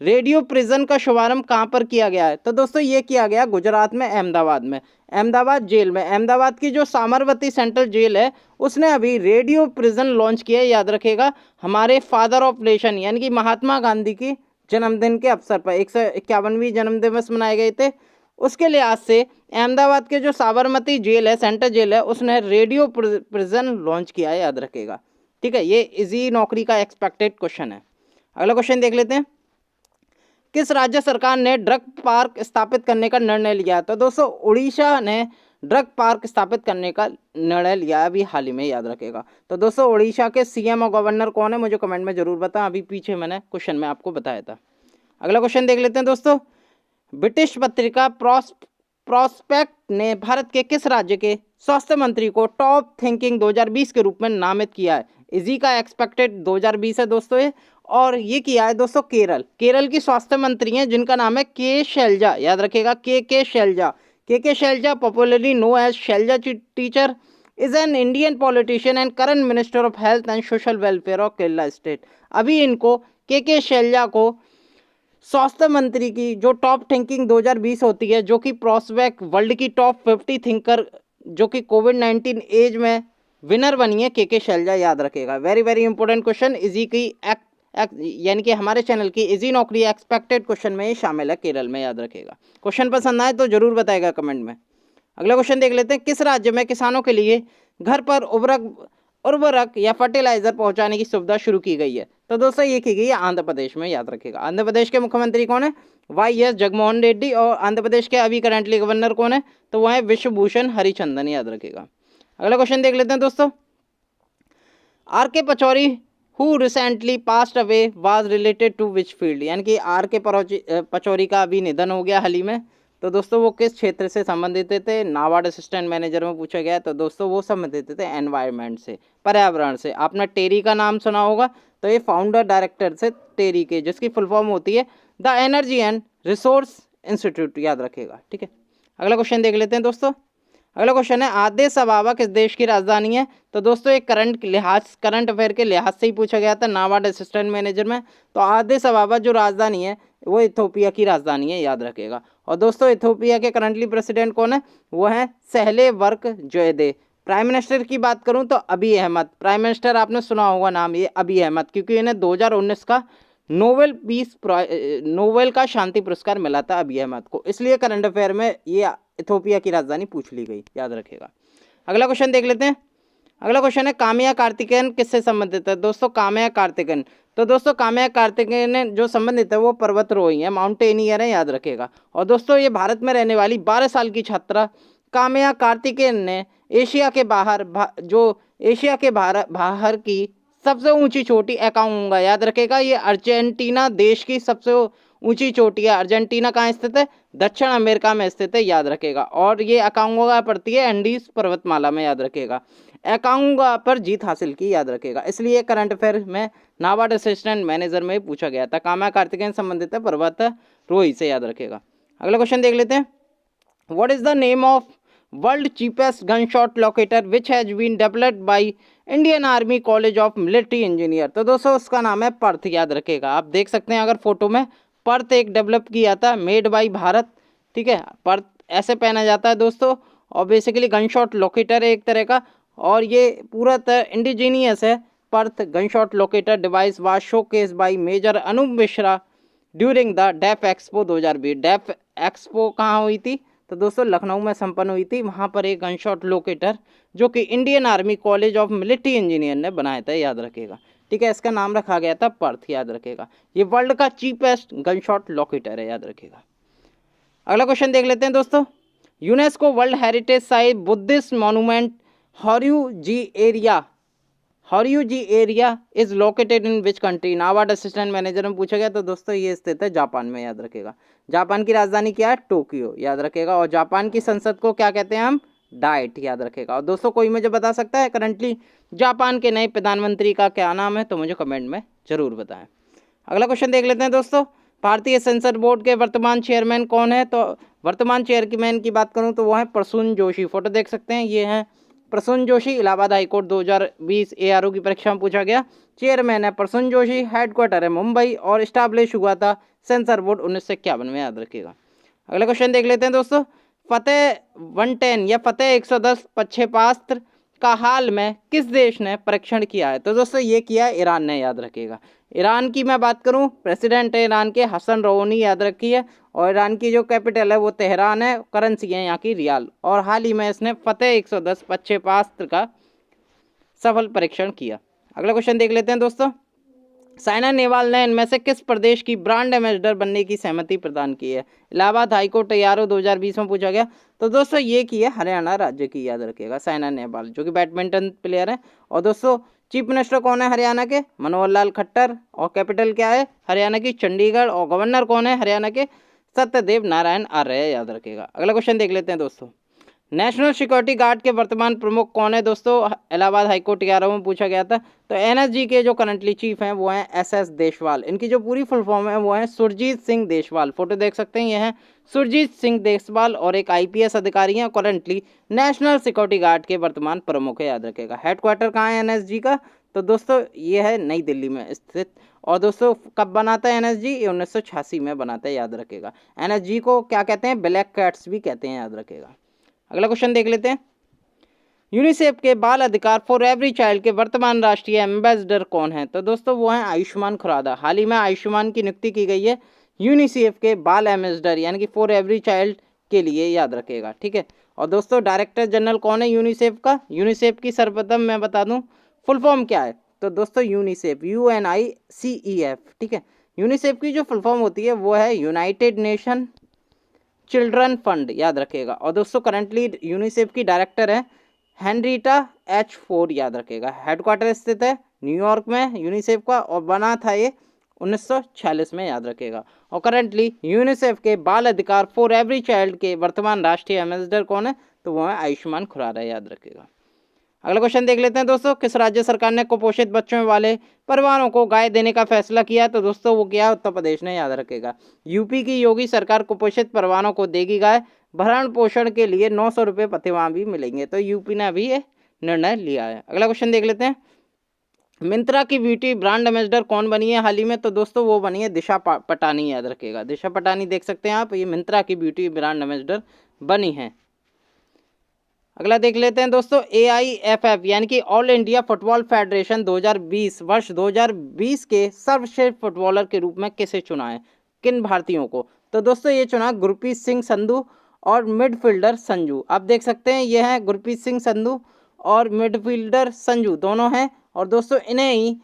S1: रेडियो प्रिजन का शुभारंभ कहाँ पर किया गया है, तो दोस्तों ये किया गया गुजरात में, अहमदाबाद में, अहमदाबाद जेल में। अहमदाबाद की जो साबरमती सेंट्रल जेल है उसने अभी रेडियो प्रिजन लॉन्च किया है, याद रखेगा। हमारे फादर ऑफ नेशन यानी कि महात्मा गांधी की जन्मदिन के अवसर पर 151वीं जन्म दिवस मनाए गए थे, उसके लिहाज से अहमदाबाद के जो साबरमती जेल है, सेंट्रल जेल है, उसने रेडियो प्रिजन लॉन्च किया है, याद रखेगा, ठीक है। ये इजी नौकरी का एक्सपेक्टेड क्वेश्चन है। अगला क्वेश्चन देख लेते हैं। किस राज्य सरकार ने ड्रग पार्क स्थापित करने का निर्णय लिया, तो दोस्तों उड़ीसा ने ड्रग पार्क स्थापित करने का निर्णय लिया अभी हाल ही में, याद रखेगा। तो दोस्तों उड़ीसा के सीएम और गवर्नर कौन है, मुझे कमेंट में जरूर बताएं, अभी पीछे मैंने क्वेश्चन में आपको बताया था। अगला क्वेश्चन देख लेते हैं दोस्तों। ब्रिटिश पत्रिका प्रोस्पेक्ट ने भारत के किस राज्य के स्वास्थ्य मंत्री को टॉप थिंकिंग 2020 के रूप में नामित किया है, इजी का एक्सपेक्टेड 2020 है दोस्तों ये। और ये किया है दोस्तों केरल की स्वास्थ्य मंत्री हैं जिनका नाम है के शैलजा, याद रखेगा, K Shailaja, K Shailaja, popularly known as Shailaja teacher. Is an Indian politician and current minister of health and social welfare of Kerala state. अभी इनको के शैलजा को स्वास्थ्य मंत्री की जो टॉप थिंकिंग 2020 होती है, जो कि प्रोस्पेक वर्ल्ड की टॉप 50 थिंकर जो कि कोविड-19 एज में विनर बनी है, के शैलजा, याद रखेगा। Very very important question, easy की यानी कि हमारे चैनल की इजी नौकरी एक्सपेक्टेड क्वेश्चन में ये शामिल है केरल में, याद रखेगा। क्वेश्चन पसंद आए तो जरूर बताएगा कमेंट में। अगला क्वेश्चन देख लेते हैं, किस राज्य में किसानों के लिए घर पर उर्वरक या फर्टिलाइजर पहुंचाने की सुविधा शुरू की गई है? तो दोस्तों ये की गई है आंध्र प्रदेश में, याद रखेगा। आंध्र प्रदेश के मुख्यमंत्री कौन है? वाई.एस. जगनमोहन रेड्डी। और आंध्र प्रदेश के अभी करंटली गवर्नर कौन है? तो वह है विश्वभूषण हरिचंदन, याद रखेगा। अगला क्वेश्चन देख लेते हैं दोस्तों, R K Pachauri who recently passed away was related to which field? यानी कि आर के पचौरी का अभी निधन हो गया हाल ही में, तो दोस्तों वो किस क्षेत्र से संबंधित थे? नाबार्ड असिस्टेंट मैनेजर में पूछा गया है, तो दोस्तों वो संबंधित थे एनवायरनमेंट से, पर्यावरण से। आपने टेरी का नाम सुना होगा, तो ये फाउंडर डायरेक्टर से टेरी के, जिसकी फुल फॉर्म होती है the energy and resource institute, याद रखेगा। ठीक है, अगला क्वेश्चन देख लेते हैं दोस्तों। अगला क्वेश्चन है, आदिस अबाबा किस देश की राजधानी है? तो दोस्तों एक करंट अफेयर के लिहाज से ही पूछा गया था नाबार्ड असिस्टेंट मैनेजर में। तो आदिस अबाबा जो राजधानी है वो इथोपिया की राजधानी है, याद रखेगा। और दोस्तों इथोपिया के करंटली प्रेसिडेंट कौन है? वो है सहले वर्क जयदे। प्राइम मिनिस्टर की बात करूं तो अबी अहमद। प्राइम मिनिस्टर आपने सुना होगा नाम, ये अबी अहमद, क्योंकि इन्हें 2019 का नोबेल का शांति पुरस्कार मिला था अबी अहमद को, इसलिए करंट अफेयर में ये इथोपिया की राजधानी पूछ ली गई, याद रखेगा। अगला क्वेश्चन देख लेते हैं। अगला क्वेश्चन है, काम्या कार्तिकेयन किससे संबंधित है? दोस्तों काम्या कार्तिकेयन, तो दोस्तों काम्या कार्तिकेयन जो संबंधित है वो पर्वतरोही है, माउंटेनियर है, याद रखेगा। और दोस्तों ये भारत में रहने वाली 12 साल की छात्रा काम्या कार्तिकेयन ने एशिया के बाहर की सबसे ऊंची चोटी एकाउंगा, याद रखेगा। ये अर्जेंटीना देश की सबसे ऊंची चोटी है। अर्जेंटीना कहाँ स्थित है? दक्षिण अमेरिका में स्थित है, याद रखेगा। और ये एकाउंगा पड़ती है एंडीज पर्वतमाला में, याद रखेगा। एकाउंगा पर जीत हासिल की, याद रखेगा। इसलिए करंट अफेयर में नाबार्ड असिस्टेंट मैनेजर में पूछा गया था। काम्या कार्तिकेयन संबंधित है पर्वतारोही से, याद रखेगा। अगला क्वेश्चन देख लेते हैं, what is the name of world cheapest gun shot locator which has been developed by Indian army college of military engineer? तो दोस्तों उसका नाम है पर्थ, याद रखेगा। आप देख सकते हैं अगर फोटो में, पर्थ एक डेवलप किया था, मेड बाय भारत। ठीक है, पर्थ ऐसे पहना जाता है दोस्तों, और बेसिकली गन शॉट लोकेटर है एक तरह का, और ये पूरा तरह इंडिजीनियस है। Parth gun shot locator device was showcase by major Anoop Mishra during the def expo 2020। Def expo कहाँ हुई थी? तो दोस्तों लखनऊ में संपन्न हुई थी। वहाँ पर एक गन शॉट लोकेटर जो कि Indian army college of military engineer ने बनाया था, याद रखेगा। ठीक है, इसका नाम रखा गया था पर्थ, याद रखेगा। ये वर्ल्ड का चीपेस्ट गन शॉट लोकेटर है, याद रखेगा। अगला क्वेश्चन देख लेते हैं दोस्तों, UNESCO world heritage site Buddhist monument Horyu ji area is located in which country? NABARD assistant manager में पूछा गया, तो दोस्तों ये स्थित है जापान में, याद रखेगा। जापान की राजधानी क्या है? टोक्यो, याद रखेगा। और जापान की संसद को क्या कहते हैं हम? डाइट, याद रखेगा। और दोस्तों कोई मुझे बता सकता है करंटली जापान के नए प्रधानमंत्री का क्या नाम है? तो मुझे कमेंट में जरूर बताएं। अगला क्वेश्चन देख लेते हैं दोस्तों, भारतीय सेंसर बोर्ड के वर्तमान चेयरमैन कौन है? तो वर्तमान चेयरमैन की बात करूं तो वो है प्रसून जोशी। फोटो देख सकते हैं, ये हैं प्रसून जोशी। इलाहाबाद हाईकोर्ट 2020 एआरओ की परीक्षा में पूछा गया। चेयरमैन है प्रसून जोशी, हेडक्वार्टर है मुंबई, और इस्टाब्लिश हुआ था सेंसर बोर्ड 1951 में, याद रखेगा। अगला क्वेश्चन देख लेते हैं दोस्तों, फतेह 110 या फतेह 110 प्रक्षेपास्त्र का हाल में किस देश ने परीक्षण किया है? तो दोस्तों ये किया है ईरान ने, याद रखेगा। ईरान की मैं बात करूं, प्रेसिडेंट है ईरान के हसन रोहानी, याद रखिए। और ईरान की जो कैपिटल है वो तेहरान है, करेंसी है यहाँ की रियाल। और हाल ही में इसने फतेह 110 प्रक्षेपास्त्र का सफल परीक्षण किया। अगला क्वेश्चन देख लेते हैं दोस्तों, साइना नेहवाल ने इनमें से किस प्रदेश की ब्रांड एम्बेसडर बनने की सहमति प्रदान की है? इलाहाबाद हाईकोर्ट एआरओ 2020 में पूछा गया, तो दोस्तों ये की है हरियाणा राज्य की, याद रखेगा। साइना नेहवाल जो कि बैडमिंटन प्लेयर है। और दोस्तों चीफ मिनिस्टर कौन है हरियाणा के? मनोहर लाल खट्टर। और कैपिटल क्या है हरियाणा की? चंडीगढ़। और गवर्नर कौन है हरियाणा के? सत्यदेव नारायण आर्य, याद रखेगा। अगला क्वेश्चन देख लेते हैं दोस्तों, नेशनल सिक्योरिटी गार्ड के वर्तमान प्रमुख कौन है दोस्तों? इलाहाबाद हाईकोर्ट 11 में पूछा गया था। तो एनएसजी के जो करंटली चीफ हैं वो हैं एसएस देशवाल। इनकी जो पूरी फुल फॉर्म है वो है सुरजीत सिंह देशवाल। फोटो देख सकते हैं, ये है सुरजीत सिंह देशवाल और एक आईपीएस अधिकारी हैं, करंटली नेशनल सिक्योरिटी गार्ड के वर्तमान प्रमुख है, याद रखेगा। हेडक्वार्टर कहाँ है एनएसजी का? तो दोस्तों ये है नई दिल्ली में स्थित। और दोस्तों कब बनाता है एनएसजी? ये 1986 में बनाता है, याद रखेगा। एनएसजी को क्या कहते हैं? ब्लैक कैट्स भी कहते हैं, याद रखेगा। अगला क्वेश्चन देख लेते हैं। यूनिसेफ के बाल अधिकार फॉर एवरी चाइल्ड के वर्तमान राष्ट्रीय एम्बेसडर कौन है? तो दोस्तों वो हैं आयुष्मान खुराना। हाल ही में आयुष्मान की नियुक्ति की गई है यूनिसेफ के बाल एम्बेसडर यानी कि फॉर एवरी चाइल्ड के लिए, याद रखेगा। ठीक है। और दोस्तों डायरेक्टर जनरल कौन है यूनिसेफ का? यूनिसेफ की सर्वप्रथम मैं बता दूं फुल फॉर्म क्या है। तो दोस्तों यूनिसेफ UNICEF, ठीक है। यूनिसेफ की जो फुल फॉर्म होती है वो है यूनाइटेड नेशन चिल्ड्रन फंड, याद रखेगा। और दोस्तों करंटली यूनिसेफ की डायरेक्टर है हेनरीटा एच फोर्ड, याद रखेगा। हेडक्वार्टर स्थित है न्यूयॉर्क में यूनिसेफ का और बना था ये 1946 में, याद रखेगा। और करंटली यूनिसेफ के बाल अधिकार फॉर एवरी चाइल्ड के वर्तमान राष्ट्रीय एम्बेसडर कौन है? तो वो है आयुष्मान खुराना, याद रखेगा। अगला क्वेश्चन देख लेते हैं दोस्तों। किस राज्य सरकार ने कुपोषित बच्चों वाले परिवारों को गाय देने का फैसला किया? तो दोस्तों वो किया उत्तर प्रदेश ने, याद रखेगा। यूपी की योगी सरकार कुपोषित परिवारों को देगी गाय, भरण पोषण के लिए 900 रुपये प्रतिमाह भी मिलेंगे। तो यूपी ने अभी ये निर्णय लिया है। अगला क्वेश्चन देख लेते हैं। मिंत्रा की ब्यूटी ब्रांड एम्बेसडर कौन बनी है हाल ही में? तो दोस्तों वो बनी है दिशा पटानी, याद रखेगा। दिशा पटानी देख सकते हैं आप, ये मिंत्रा की ब्यूटी ब्रांड एम्बेसडर बनी है। अगला देख लेते हैं दोस्तों। AIFF यानी कि ऑल इंडिया फुटबॉल फेडरेशन 2020 वर्ष 2020 के सर्वश्रेष्ठ फुटबॉलर के रूप में किसे चुना है? किन भारतीयों को? तो दोस्तों ये चुना गुरप्रीत सिंह संधू और मिडफील्डर संजू। आप देख सकते हैं ये है गुरप्रीत सिंह संधू और मिडफील्डर संजू दोनों हैं। और दोस्तों इन्हें ही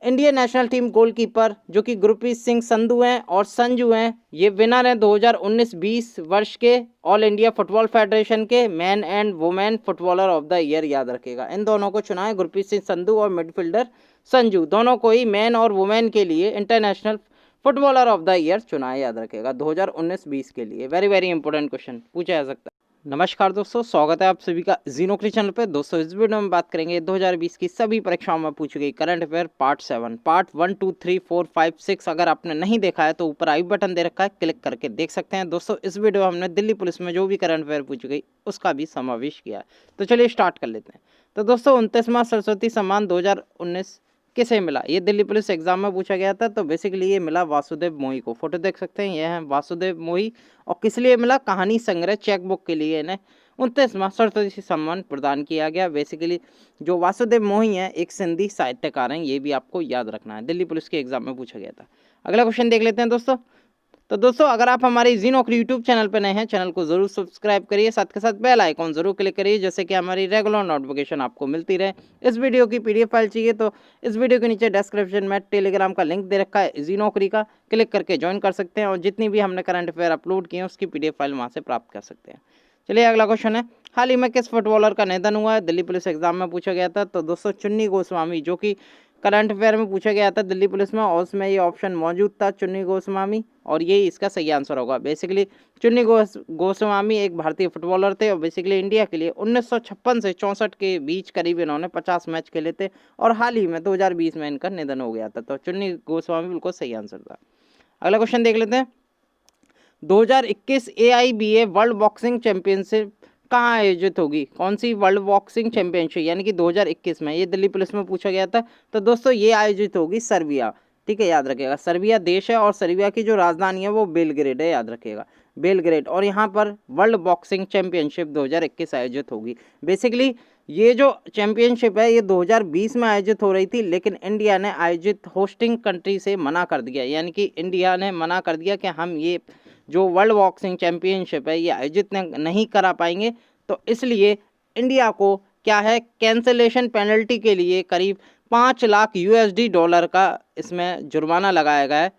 S1: इंडियन नेशनल टीम गोलकीपर जो कि गुरप्रीत सिंह संधू हैं और संजू हैं, ये विनर हैं 2019-20 वर्ष के ऑल इंडिया फुटबॉल फेडरेशन के man and women footballer of the year, याद रखेगा। इन दोनों को चुना है, गुरप्रीत सिंह संधू और मिडफील्डर संजू, दोनों को ही मैन और वुमेन के लिए international footballer of the year चुना है, याद रखेगा, 2019-20 के लिए। वेरी वेरी इंपॉर्टेंट क्वेश्चन पूछा जा सकता है। नमस्कार दोस्तों, स्वागत है आप सभी का जीनोक्री चैनल पे। दोस्तों इस वीडियो में बात करेंगे 2020 की सभी परीक्षाओं में पूछी गई करंट अफेयर पार्ट 7, पार्ट 1, 2, 3, 4, 5, 6। अगर आपने नहीं देखा है तो ऊपर आई बटन दे रखा है, क्लिक करके देख सकते हैं। दोस्तों इस वीडियो में हमने दिल्ली पुलिस में जो भी करंट अफेयर पूछी गई उसका भी समावेश किया है। तो चलिए स्टार्ट कर लेते हैं। तो दोस्तों 29वां सरस्वती सम्मान 2019 किसे मिला? ये दिल्ली पुलिस एग्जाम में पूछा गया था। तो बेसिकली ये मिला वासुदेव मोही को। फोटो देख सकते हैं, ये है वासुदेव मोही। और किस लिए मिला? कहानी संग्रह चेकबुक के लिए इन्हें 29वां सरस्वती सम्मान प्रदान किया गया। बेसिकली जो वासुदेव मोही हैं एक सिंधी साहित्यकार हैं, ये भी आपको याद रखना है, दिल्ली पुलिस के एग्जाम में पूछा गया था। अगला क्वेश्चन देख लेते हैं दोस्तों। तो दोस्तों अगर आप हमारे जी नौकरी यूट्यूब चैनल पर नए हैं, चैनल को जरूर सब्सक्राइब करिए, साथ के साथ बेल आइकॉन जरूर क्लिक करिए जैसे कि हमारी रेगुलर नोटिफिकेशन आपको मिलती रहे। इस वीडियो की PDF फाइल चाहिए तो इस वीडियो के नीचे डिस्क्रिप्शन में टेलीग्राम का लिंक दे रखा है जी नौकरी का, क्लिक करके ज्वाइन कर सकते हैं और जितनी भी हमने करंट अफेयर अपलोड किए हैं उसकी PDF फाइल वहाँ से प्राप्त कर सकते हैं। चलिए अगला क्वेश्चन है, हाल ही में किस फुटबॉलर का निधन हुआ है? दिल्ली पुलिस एग्जाम में पूछा गया था। तो दोस्तों चुन्नी गोस्वामी, जो कि करंट अफेयर में पूछा गया था दिल्ली पुलिस में और उसमें ये ऑप्शन मौजूद था चुन्नी गोस्वामी, और यही इसका सही आंसर होगा। बेसिकली चुन्नी गोस्वामी एक भारतीय फुटबॉलर थे और बेसिकली इंडिया के लिए 1956 से 64 के बीच करीब इन्होंने 50 मैच खेले थे और हाल ही में 2020 में इनका निधन हो गया था। तो चुन्नी गोस्वामी बिल्कुल सही आंसर था। अगला क्वेश्चन देख लेते हैं। 2021 AIBA वर्ल्ड बॉक्सिंग चैंपियनशिप कहाँ आयोजित होगी? कौन सी वर्ल्ड बॉक्सिंग चैंपियनशिप यानी कि 2021 में? ये दिल्ली पुलिस में पूछा गया था। तो दोस्तों ये आयोजित होगी सर्बिया, ठीक है, याद रखेगा। सर्बिया देश है और सर्बिया की जो राजधानी है वो बेलग्रेड है, याद रखेगा, बेलग्रेड। और यहाँ पर वर्ल्ड बॉक्सिंग चैंपियनशिप 2021 आयोजित होगी। बेसिकली ये जो चैंपियनशिप है ये 2020 में आयोजित हो रही थी, लेकिन इंडिया ने आयोजित होस्टिंग कंट्री से मना कर दिया, यानी कि इंडिया ने मना कर दिया कि हम ये जो वर्ल्ड बॉक्सिंग चैंपियनशिप है ये आयोजित नहीं करा पाएंगे। तो इसलिए इंडिया को क्या है, कैंसलेशन पेनल्टी के लिए करीब 5 लाख USD का इसमें जुर्माना लगाया गया है।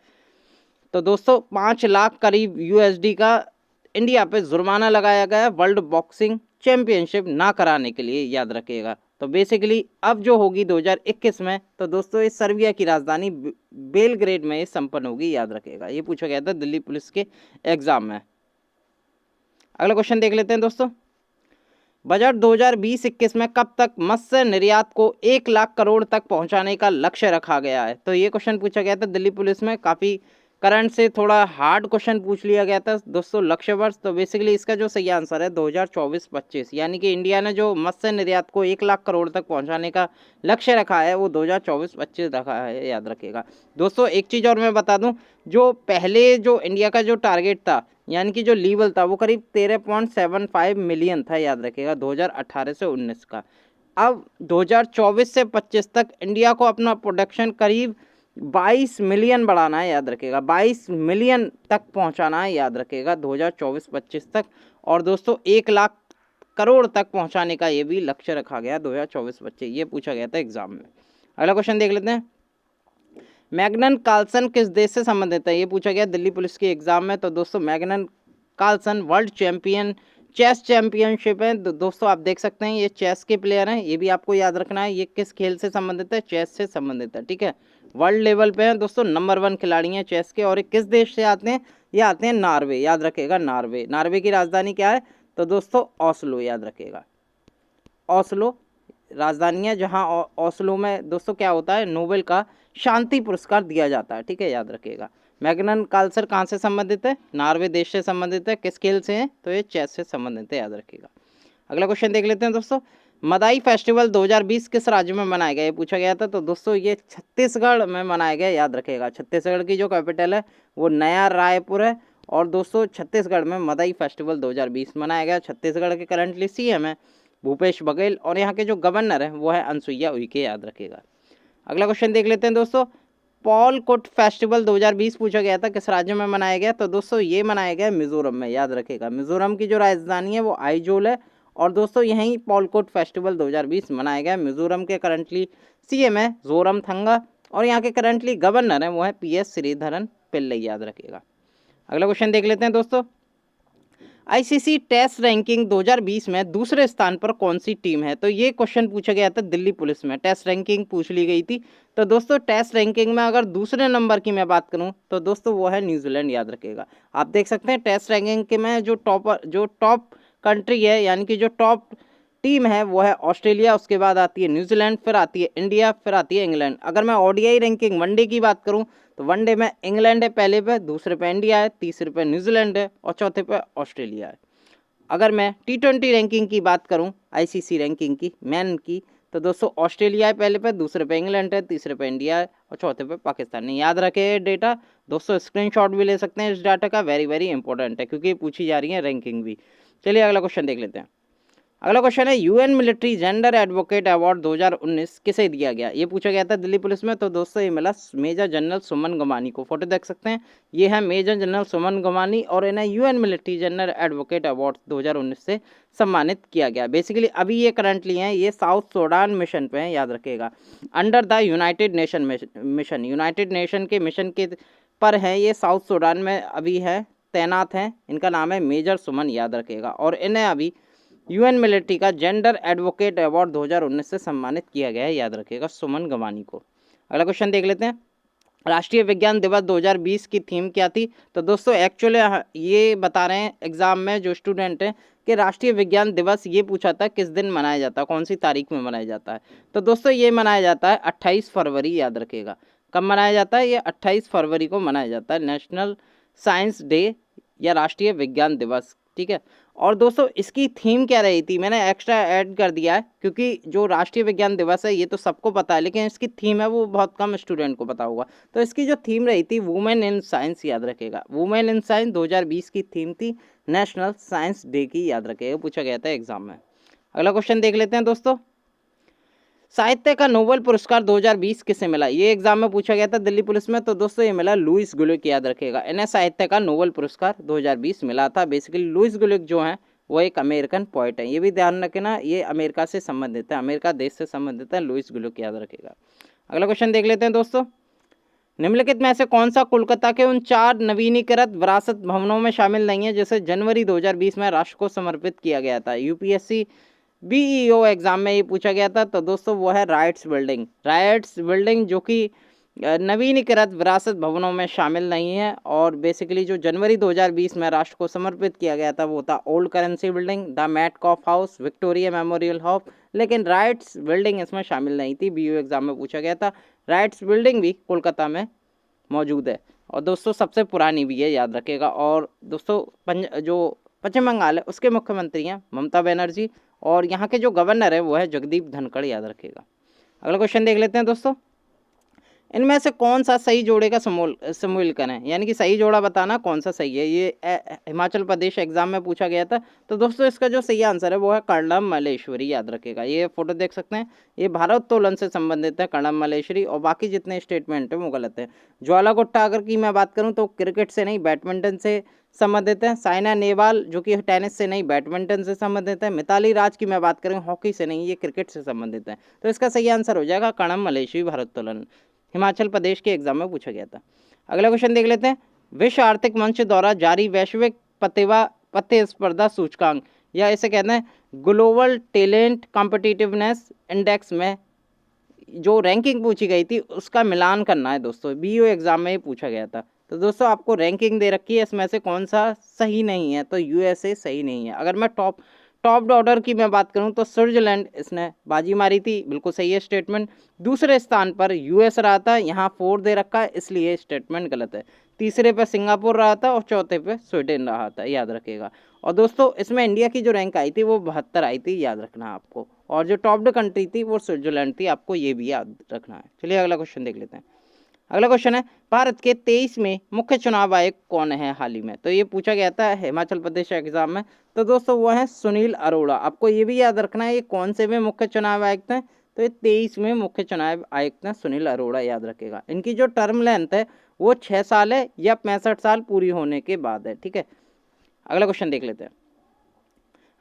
S1: तो दोस्तों 5 लाख करीब USD का इंडिया पे जुर्माना लगाया गया है वर्ल्ड बॉक्सिंग चैंपियनशिप ना कराने के लिए, याद रखिएगा। तो बेसिकली अब जो होगी 2021 में, तो दोस्तों ये सर्बिया की राजधानी बेलग्रेड में ये संपन्न होगी, याद रखिएगा। ये पूछा गया था दिल्ली पुलिस के एग्जाम में। अगला क्वेश्चन देख लेते हैं दोस्तों। बजट 2020-21 में कब तक मत्स्य निर्यात को 1 लाख करोड़ तक पहुंचाने का लक्ष्य रखा गया है? तो ये क्वेश्चन पूछा गया था दिल्ली पुलिस में, काफ़ी करंट से थोड़ा हार्ड क्वेश्चन पूछ लिया गया था दोस्तों। लक्ष्य वर्ष तो बेसिकली इसका जो सही आंसर है 2024-25, यानी कि इंडिया ने जो मत्स्य निर्यात को 1 लाख करोड़ तक पहुंचाने का लक्ष्य रखा है वो 2024-25 रखा है, याद रखिएगा दोस्तों। एक चीज़ और मैं बता दूं, जो पहले जो इंडिया का जो टारगेट था यानी कि जो लेवल था वो करीब 13.75 मिलियन था, याद रखिएगा 2018 से 19 का। अब 2024 से 25 तक इंडिया को अपना प्रोडक्शन करीब 22 मिलियन बढ़ाना है, याद रखिएगा 22 मिलियन तक पहुंचाना है, याद रखिएगा 2024-25 तक। और दोस्तों 1 लाख करोड़ तक पहुंचाने का ये भी लक्ष्य रखा गया 2024-25, ये पूछा गया था एग्जाम में। अगला क्वेश्चन देख लेते हैं, मैग्नन कार्लसन किस देश से संबंधित है? ये पूछा गया दिल्ली पुलिस के एग्जाम में। तो दोस्तों Magnus Carlsen world champion chess championship है दोस्तों, आप देख सकते हैं ये चेस के प्लेयर हैं, ये भी आपको याद रखना है। ये किस खेल से संबंधित है? चेस से संबंधित है, ठीक है। वर्ल्ड लेवल पे हैं दोस्तों, नंबर 1 खिलाड़ी हैं चेस के। और ये किस देश से आते हैं? ये आते हैं नॉर्वे, याद रखिएगा नॉर्वे। नॉर्वे की राजधानी क्या है? तो दोस्तों ओस्लो, याद रखिएगा ओस्लो राजधानी है, जहाँ ओस्लो में दोस्तों क्या होता है, नोबेल का शांति पुरस्कार दिया जाता है, ठीक है, याद रखिएगा। मैग्नन कार्लसन कहाँ से संबंधित है? नॉर्वे देश से संबंधित है। किस खेल से है? तो ये चेस से संबंधित है, याद रखिएगा। अगला क्वेश्चन देख लेते हैं दोस्तों, मदाई फेस्टिवल 2020 किस राज्य में मनाया गया? ये पूछा गया था। तो दोस्तों ये छत्तीसगढ़ में मनाया गया, याद रखिएगा। छत्तीसगढ़ की जो कैपिटल है वो नया रायपुर है। और दोस्तों छत्तीसगढ़ में मदाई फेस्टिवल 2020 मनाया गया। छत्तीसगढ़ के करंटली सीएम है भूपेश बघेल, और यहाँ के जो गवर्नर है वो है अनसुईया उइके, याद रखिएगा। अगला क्वेश्चन देख लेते हैं दोस्तों, पॉलकोट फेस्टिवल 2020 पूछा गया था, किस राज्य में मनाया गया? तो दोस्तों ये मनाया गया मिजोरम में, याद रखिएगा। मिजोरम की जो राजधानी है वो आइजोल है। और दोस्तों यहीं पॉलकोट फेस्टिवल 2020 मनाया गया। मिजोरम के करंटली सीएम है जोरमथंगा, और यहाँ के करंटली गवर्नर है वो है PS श्रीधरन पिल्लई, याद रखिएगा। अगला क्वेश्चन देख लेते हैं दोस्तों, ICC टेस्ट रैंकिंग 2020 में दूसरे स्थान पर कौन सी टीम है? तो ये क्वेश्चन पूछा गया था दिल्ली पुलिस में, टेस्ट रैंकिंग पूछ ली गई थी। तो दोस्तों टेस्ट रैंकिंग में अगर दूसरे नंबर की मैं बात करूं तो दोस्तों वो है न्यूजीलैंड, याद रखिएगा। आप देख सकते हैं टेस्ट रैंकिंग के में जो टॉप कंट्री है यानी कि जो टॉप टीम है वो है ऑस्ट्रेलिया, उसके बाद आती है न्यूजीलैंड, फिर आती है इंडिया, फिर आती है इंग्लैंड। अगर मैं ODI रैंकिंग वनडे की बात करूं तो वनडे में इंग्लैंड है पहले पे, दूसरे पे इंडिया है, तीसरे पे न्यूजीलैंड है, और चौथे पे ऑस्ट्रेलिया है। अगर मैं T20 रैंकिंग की बात करूं ICC रैंकिंग की मैन की, तो दोस्तों ऑस्ट्रेलिया है पहले पे, दूसरे पे इंग्लैंड है, तीसरे पे इंडिया है, और चौथे पे पाकिस्तान है। याद रखे डेटा दोस्तों, स्क्रीनशॉट भी ले सकते हैं इस डाटा का, वेरी वेरी इंपॉर्टेंट है क्योंकि पूछी जा रही है रैंकिंग भी। चलिए अगला क्वेश्चन देख लेते हैं। अगला क्वेश्चन है, UN military gender advocate award 2019 किसे दिया गया? ये पूछा गया था दिल्ली पुलिस में। तो दोस्तों ये मिला मेजर जनरल सुमन गमानी को। फोटो देख सकते हैं, ये है मेजर जनरल सुमन गमानी, और इन्हें UN military gender advocate award 2019 से सम्मानित किया गया। बेसिकली अभी ये करंटली हैं, ये साउथ सूडान मिशन पे हैं, याद रखिएगा, under the United nation mission, United nation के मिशन के पर हैं ये, साउथ सूडान में अभी है, तैनात हैं। इनका नाम है मेजर सुमन, याद रखिएगा। और इन्हें अभी UN मिलिट्री का जेंडर एडवोकेट अवार्ड 2019 से सम्मानित किया गया है, याद रखिएगा, सुमन गवानी को। अगला क्वेश्चन देख लेते हैं, राष्ट्रीय विज्ञान दिवस 2020 की थीम क्या थी? तो दोस्तों एक्चुअली ये बता रहे हैं एग्जाम में जो स्टूडेंट हैं कि राष्ट्रीय विज्ञान दिवस ये पूछा था किस दिन मनाया जाता है, कौन सी तारीख में मनाया जाता है? तो दोस्तों ये मनाया जाता है 28 फरवरी, याद रखिएगा। कब मनाया जाता है? ये 28 फरवरी को मनाया जाता है, नेशनल साइंस डे या राष्ट्रीय विज्ञान दिवस, ठीक है। और दोस्तों इसकी थीम क्या रही थी, मैंने एक्स्ट्रा ऐड कर दिया है क्योंकि जो राष्ट्रीय विज्ञान दिवस है ये तो सबको पता है, लेकिन इसकी थीम है वो बहुत कम स्टूडेंट को पता होगा। तो इसकी जो थीम रही थी वुमेन इन साइंस, याद रखेगा, वुमेन इन साइंस 2020 की थीम थी नेशनल साइंस डे की, याद रखेगा, पूछा गया था एग्जाम में। अगला क्वेश्चन देख लेते हैं दोस्तों, साहित्य का नोबेल पुरस्कार 2020 किसे मिला? ये एग्जाम में पूछा गया था दिल्ली पुलिस में। तो दोस्तों ये मिला लुईस ग्लुक, याद रखेगा, इन्हें साहित्य का नोबेल पुरस्कार 2020 मिला था। बेसिकली लुईस ग्लुक जो है वो एक अमेरिकन पोइट है, ये भी ध्यान रखना, ये अमेरिका से संबंधित है, अमेरिका देश से संबंधित है लुईस ग्लुक, याद रखेगा। अगला क्वेश्चन देख लेते हैं दोस्तों, निम्नलिखित में से कौन सा कोलकाता के उन 4 नवीनीकृत विरासत भवनों में शामिल नहीं है जिसे जनवरी 2020 में राष्ट्र को समर्पित किया गया था? UPSC BEO एग्जाम में ये पूछा गया था। तो दोस्तों वो है राइट्स बिल्डिंग, राइट्स बिल्डिंग जो कि नवीनीकृत विरासत भवनों में शामिल नहीं है। और बेसिकली जो जनवरी 2020 में राष्ट्र को समर्पित किया गया था वो था old currency building, the Metcalfe house, Victoria memorial hall, लेकिन राइट्स बिल्डिंग इसमें शामिल नहीं थी। बीयू एग्जाम में पूछा गया था। राइट्स बिल्डिंग भी कोलकाता में मौजूद है और दोस्तों सबसे पुरानी भी है, याद रखिएगा। और दोस्तों जो पश्चिम बंगाल है उसके मुख्यमंत्री हैं ममता बनर्जी और यहाँ के जो गवर्नर है वो है जगदीप धनखड़, याद रखिएगा। अगला क्वेश्चन देख लेते हैं दोस्तों, इनमें से कौन सा सही जोड़े का समूहीकरण है, यानी कि सही जोड़ा बताना कौन सा सही है। ये हिमाचल प्रदेश एग्जाम में पूछा गया था। तो दोस्तों इसका जो सही आंसर है वो है कर्णम मल्लेश्वरी, याद रखिएगा। ये फोटो देख सकते हैं, ये भारोत्तोलन से संबंधित है कर्णम मल्लेश्वरी, और बाकी जितने स्टेटमेंट है वो गलत है। ज्वाला गुट्टा अगर की मैं बात करूँ तो क्रिकेट से नहीं बैडमिंटन से संबंधित है। साइना नेहवाल जो कि टेनिस से नहीं बैडमिंटन से संबंधित है। मिताली राज की मैं बात करूँ हॉकी से नहीं, ये क्रिकेट से संबंधित है। तो इसका सही आंसर हो जाएगा कर्णम मल्लेश्वरी भारोत्तोलन, हिमाचल प्रदेश के एग्जाम में पूछा गया था। अगला क्वेश्चन देख लेते हैं, विश्व आर्थिक मंच द्वारा जारी वैश्विक प्रतिस्पर्धा सूचकांक या इसे कहते हैं ग्लोबल टैलेंट कॉम्पिटिटिवनेस इंडेक्स में जो रैंकिंग पूछी गई थी उसका मिलान करना है दोस्तों। बीओ एग्जाम में ही पूछा गया था। तो दोस्तों आपको रैंकिंग दे रखी है, इसमें से कौन सा सही नहीं है, तो यूएसए सही नहीं है। अगर मैं टॉप ऑर्डर की मैं बात करूं तो स्विट्जरलैंड इसने बाजी मारी थी, बिल्कुल सही है स्टेटमेंट। दूसरे स्थान पर यूएस रहा था, यहाँ 4 दे रखा है इसलिए स्टेटमेंट गलत है। तीसरे पे सिंगापुर रहा था और चौथे पे स्वीडन रहा था, याद रखिएगा। और दोस्तों इसमें इंडिया की जो रैंक आई थी वो 72 आई थी, याद रखना आपको। और जो टॉप्ड कंट्री थी वो स्विट्जरलैंड थी, आपको ये भी याद रखना है। चलिए अगला क्वेश्चन देख लेते हैं। अगला क्वेश्चन है, भारत के 23वें मुख्य चुनाव आयुक्त कौन है हाल ही में। तो ये पूछा गया था हिमाचल प्रदेश एग्जाम में। तो दोस्तों वो है सुनील अरोड़ा। आपको ये भी याद रखना है ये कौन से में मुख्य चुनाव आयुक्त हैं, तो ये 23वें मुख्य चुनाव आयुक्त हैं सुनील अरोड़ा, याद रखेगा। इनकी जो टर्म लेंथ है वो 6 साल है या 65 साल पूरी होने के बाद है, ठीक है। अगला क्वेश्चन देख लेते हैं।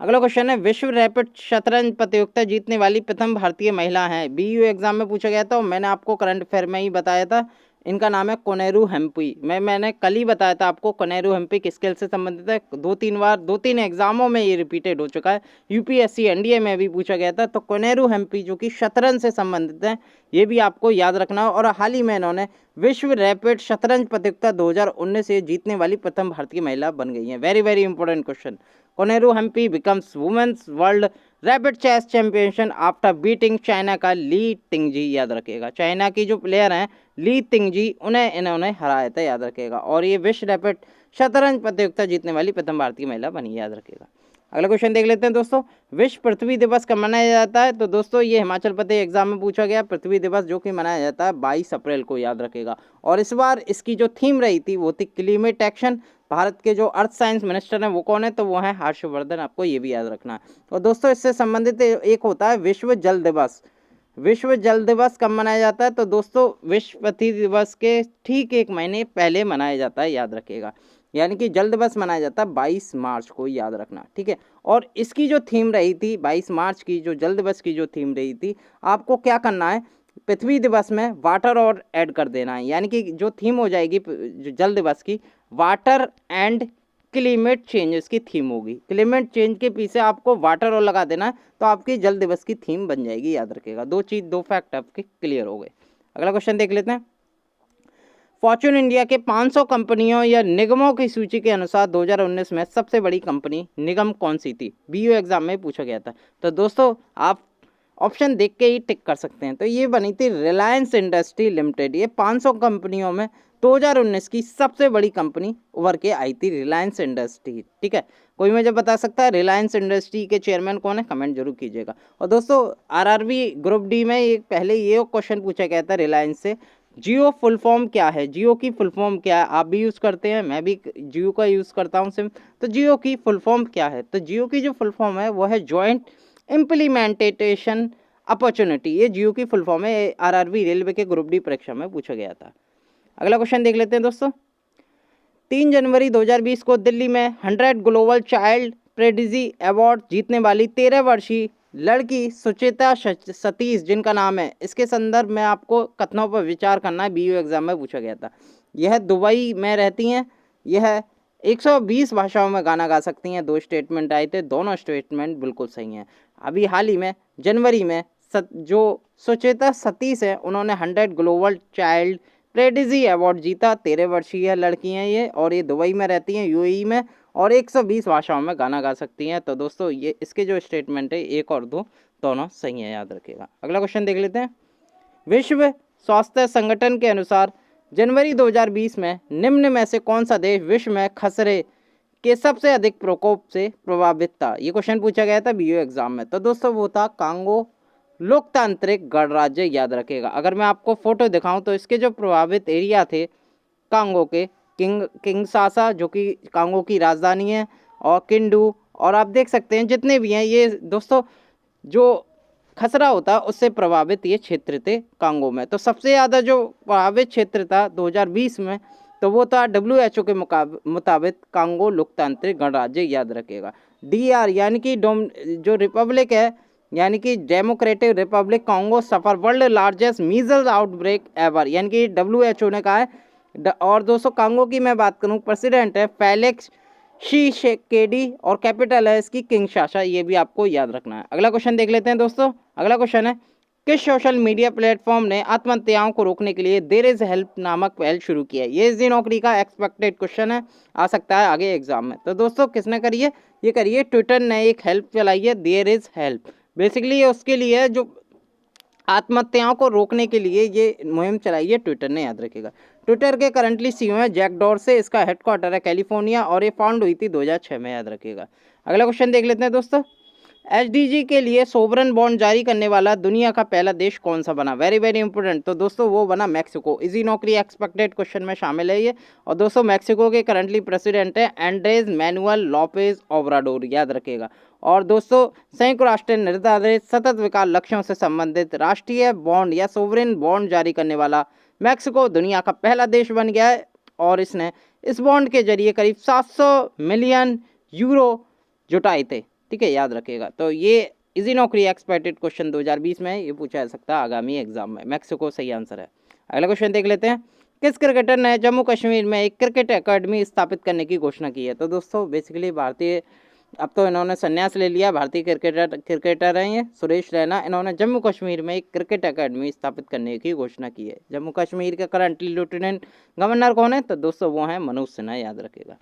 S1: अगला क्वेश्चन है, विश्व रैपिड शतरंज प्रतियोगिता जीतने वाली प्रथम भारतीय महिला है। बीयू एग्जाम में पूछा गया था और मैंने आपको करंट अफेयर में ही बताया था। इनका नाम है कोनेरू हेम्पी। मैंने कल ही बताया था आपको कोनेरू हेम्पी किस स्किल से संबंधित है। 2-3 एग्जामों में ये रिपीटेड हो चुका है। यूपीएससी एनडीए में भी पूछा गया था। तो कोनेरू हेम्पी जो कि शतरंज से संबंधित है, ये भी आपको याद रखना है। और हाल ही में इन्होंने विश्व रैपिड शतरंज प्रतियोगिता 2019 से जीतने वाली प्रथम भारतीय महिला बन गई है। Very very important question. Koneru Humpy becomes women's world rapid chess championship after beating China का ली टिंगजी, याद रखिएगा। चाइना की जो प्लेयर हैं ली तिंगजी, उन्हें इन्होंने हराया था, याद रखिएगा। और ये विश्व रैपिड शतरंज प्रतियोगिता जीतने वाली प्रथम भारतीय महिला बनी, याद रखिएगा। अगला क्वेश्चन देख लेते हैं दोस्तों, विश्व पृथ्वी दिवस कब मनाया जाता है। तो दोस्तों ये हिमाचल प्रदेश एग्जाम में पूछा गया। पृथ्वी दिवस जो कि मनाया जाता है 22 अप्रैल को, याद रखेगा। और इस बार इसकी जो थीम रही थी वो थी क्लाइमेट एक्शन। भारत के जो अर्थ साइंस मिनिस्टर हैं वो कौन है, तो वो है हर्षवर्धन, आपको ये भी याद रखना है। और दोस्तों इससे संबंधित एक होता है विश्व जल दिवस। विश्व जल दिवस कब मनाया जाता है, तो दोस्तों विश्व पृथ्वी दिवस के ठीक 1 महीने पहले मनाया जाता है, याद रखिएगा। यानी कि जल दिवस मनाया जाता है 22 मार्च को, याद रखना, ठीक है। और इसकी जो थीम रही थी 22 मार्च की, जो जल दिवस की जो थीम रही थी, आपको क्या करना है, पृथ्वी दिवस में वाटर और ऐड कर देना है। यानी कि जो थीम हो जाएगी जो जल दिवस की, वाटर एंड क्लाइमेट चेंज इसकी थीम होगी। क्लाइमेट चेंज के पीछे आपको वाटर और लगा देना है, तो आपकी जल दिवस की थीम बन जाएगी, याद रखिएगा। 2 फैक्ट आपके क्लियर हो गए। अगला क्वेश्चन देख लेते हैं, फॉर्च्यून इंडिया के 500 कंपनियों या निगमों की सूची के अनुसार 2019 में सबसे बड़ी कंपनी निगम कौन सी थी। बीयू एग्जाम में पूछा गया था। तो दोस्तों आप ऑप्शन देख के ही टिक कर सकते हैं। तो ये बनी थी रिलायंस इंडस्ट्री लिमिटेड। ये 500 कंपनियों में 2019 की सबसे बड़ी कंपनी उभर के आई थी, रिलायंस इंडस्ट्री, ठीक है। कोई मुझे बता सकता है रिलायंस इंडस्ट्री के चेयरमैन कौन है, कमेंट जरूर कीजिएगा। और दोस्तों आरआरबी ग्रुप डी में एक पहले ये क्वेश्चन पूछा गया था रिलायंस से, जियो फुल फॉर्म क्या है। जियो की फुल फॉर्म क्या है, आप भी यूज़ करते हैं, मैं भी जियो का यूज़ करता हूँ सिम। तो जियो की फुल फॉर्म क्या है, तो जियो की जो फुल फॉर्म है वो है जॉइंट इम्प्लीमेंटेशन अपॉर्चुनिटी। ये जियो की फुल फॉर्म है। आरआरबी रेलवे के ग्रुप डी परीक्षा में पूछा गया था। अगला क्वेश्चन देख लेते हैं दोस्तों, 3 जनवरी 2020 को दिल्ली में 100 ग्लोबल चाइल्ड प्रेडिजी अवार्ड जीतने वाली 13 वर्षीय लड़की सुचिता सतीश जिनका नाम है, इसके संदर्भ में आपको कथनों पर विचार करना है। बीयू एग्जाम में पूछा गया था। यह दुबई में रहती हैं। यह 120 भाषाओं में गाना गा सकती हैं। 2 स्टेटमेंट आए थे, दोनों स्टेटमेंट बिल्कुल सही हैं। अभी हाल ही में जनवरी में जो सुचेता सतीश है उन्होंने 100 ग्लोबल चाइल्ड प्रेडिजी अवार्ड जीता। 13 वर्षीय लड़की हैं ये और ये दुबई में रहती हैं, यूएई में, और 120 भाषाओं में गाना गा सकती हैं। तो दोस्तों ये इसके जो स्टेटमेंट है एक और दो दोनों सही है, याद रखिएगा। अगला क्वेश्चन देख लेते हैं। विश्व स्वास्थ्य संगठन के अनुसार जनवरी 2020 में निम्न में से कौन सा देश विश्व में खसरे के सबसे अधिक प्रकोप से प्रभावित था? ये क्वेश्चन पूछा गया था बीओ एग्जाम में। तो दोस्तों वो था कांगो लोकतांत्रिक गणराज्य, याद रखेगा। अगर मैं आपको फोटो दिखाऊं तो इसके जो प्रभावित एरिया थे कांगो के, किंगसासा जो कि कांगो की राजधानी है, और किंडू, और आप देख सकते हैं जितने भी हैं ये दोस्तों जो खसरा होता उससे प्रभावित ये क्षेत्र थे कांगो में। तो सबसे ज़्यादा जो प्रभावित क्षेत्र था 2020 में तो वो था WHO के मुताबिक कांगो लोकतांत्रिक गणराज्य, याद रखेगा। DR यानी कि जो रिपब्लिक है यानी कि democratic republic Congo suffer world largest measles outbreak ever, यानी कि WHO ने कहा है। और दोस्तों कांगो की मैं बात करूं, प्रेसिडेंट है फेलिक्स त्शिसेकेडी और कैपिटल है इसकी किंगशासा, ये भी आपको याद रखना है। अगला क्वेश्चन देख लेते हैं दोस्तों। अगला क्वेश्चन है किस सोशल मीडिया प्लेटफॉर्म ने आत्महत्याओं को रोकने के लिए देयर इज हेल्प नामक पहल शुरू की है? ये इसी नौकरी का एक्सपेक्टेड क्वेश्चन है, आ सकता है आगे एग्जाम में। तो दोस्तों किसने करी है? ये करिए ट्विटर ने एक हेल्प चलाई है, देयर इज हेल्प। बेसिकली ये उसके लिए है जो आत्महत्याओं को रोकने के लिए ये मुहिम चलाई है ट्विटर ने, याद रखिएगा। ट्विटर के करंटली CEO है जैक डॉर्से, इसका हेडक्वार्टर है कैलिफोर्निया और ये फाउंड हुई थी 2006 में, याद रखिएगा। अगला क्वेश्चन देख लेते हैं दोस्तों। SDG के लिए सोवरन बॉन्ड जारी करने वाला दुनिया का पहला देश कौन सा बना? Very very important. तो दोस्तों वो बना मैक्सिको। इजी नौकरी एक्सपेक्टेड क्वेश्चन में शामिल है ये। और दोस्तों मैक्सिको के करंटली प्रेसिडेंट है एंड्रेज मैनुअल लॉपेज ओब्राडोर, याद रखेगा। और दोस्तों संयुक्त राष्ट्र निर्धारित सतत विकास लक्ष्यों से संबंधित राष्ट्रीय बॉन्ड या सोवरेन बॉन्ड जारी करने वाला मैक्सिको दुनिया का पहला देश बन गया है और इसने इस बॉन्ड के जरिए करीब 700 मिलियन यूरो जुटाए थे, ठीक है, याद रखिएगा। तो ये इजी नौकरी एक्सपेक्टेड क्वेश्चन 2020 में ये पूछा जा सकता है आगामी एग्जाम में। मैक्सिको सही आंसर है। अगला क्वेश्चन देख लेते हैं। किस क्रिकेटर ने जम्मू कश्मीर में एक क्रिकेट एकेडमी स्थापित करने की घोषणा की है? तो दोस्तों बेसिकली भारतीय, अब तो इन्होंने संन्यास ले लिया, भारतीय क्रिकेटर हैं ये सुरेश रैना, इन्होंने जम्मू कश्मीर में एक क्रिकेट एकेडमी स्थापित करने की घोषणा की है। जम्मू कश्मीर के करंटली लेफ्टिनेंट गवर्नर कौन है? तो दोस्तों वो हैं मनोज सिन्हा, याद रखेगा।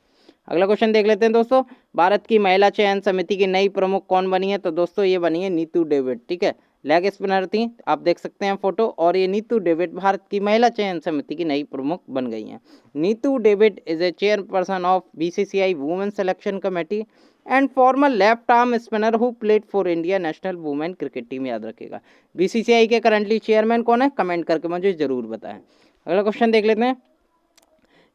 S1: अगला क्वेश्चन देख लेते हैं दोस्तों। भारत की महिला चयन समिति की नई प्रमुख कौन बनी है? तो दोस्तों ये बनी है नीतू डेविड, ठीक है, लेग स्पिनर थी, आप देख सकते हैं फोटो। और ये नीतू डेविड भारत की महिला चयन समिति की नई प्रमुख बन गई हैं। Neetu David is a chairperson of BCCI women selection committee and farmer left arm spinner who played for India national women cricket team, याद रखेगा। BCCI के करंटली चेयरमैन कौन है? कमेंट करके मुझे जरूर बताएं। अगला क्वेश्चन देख लेते हैं।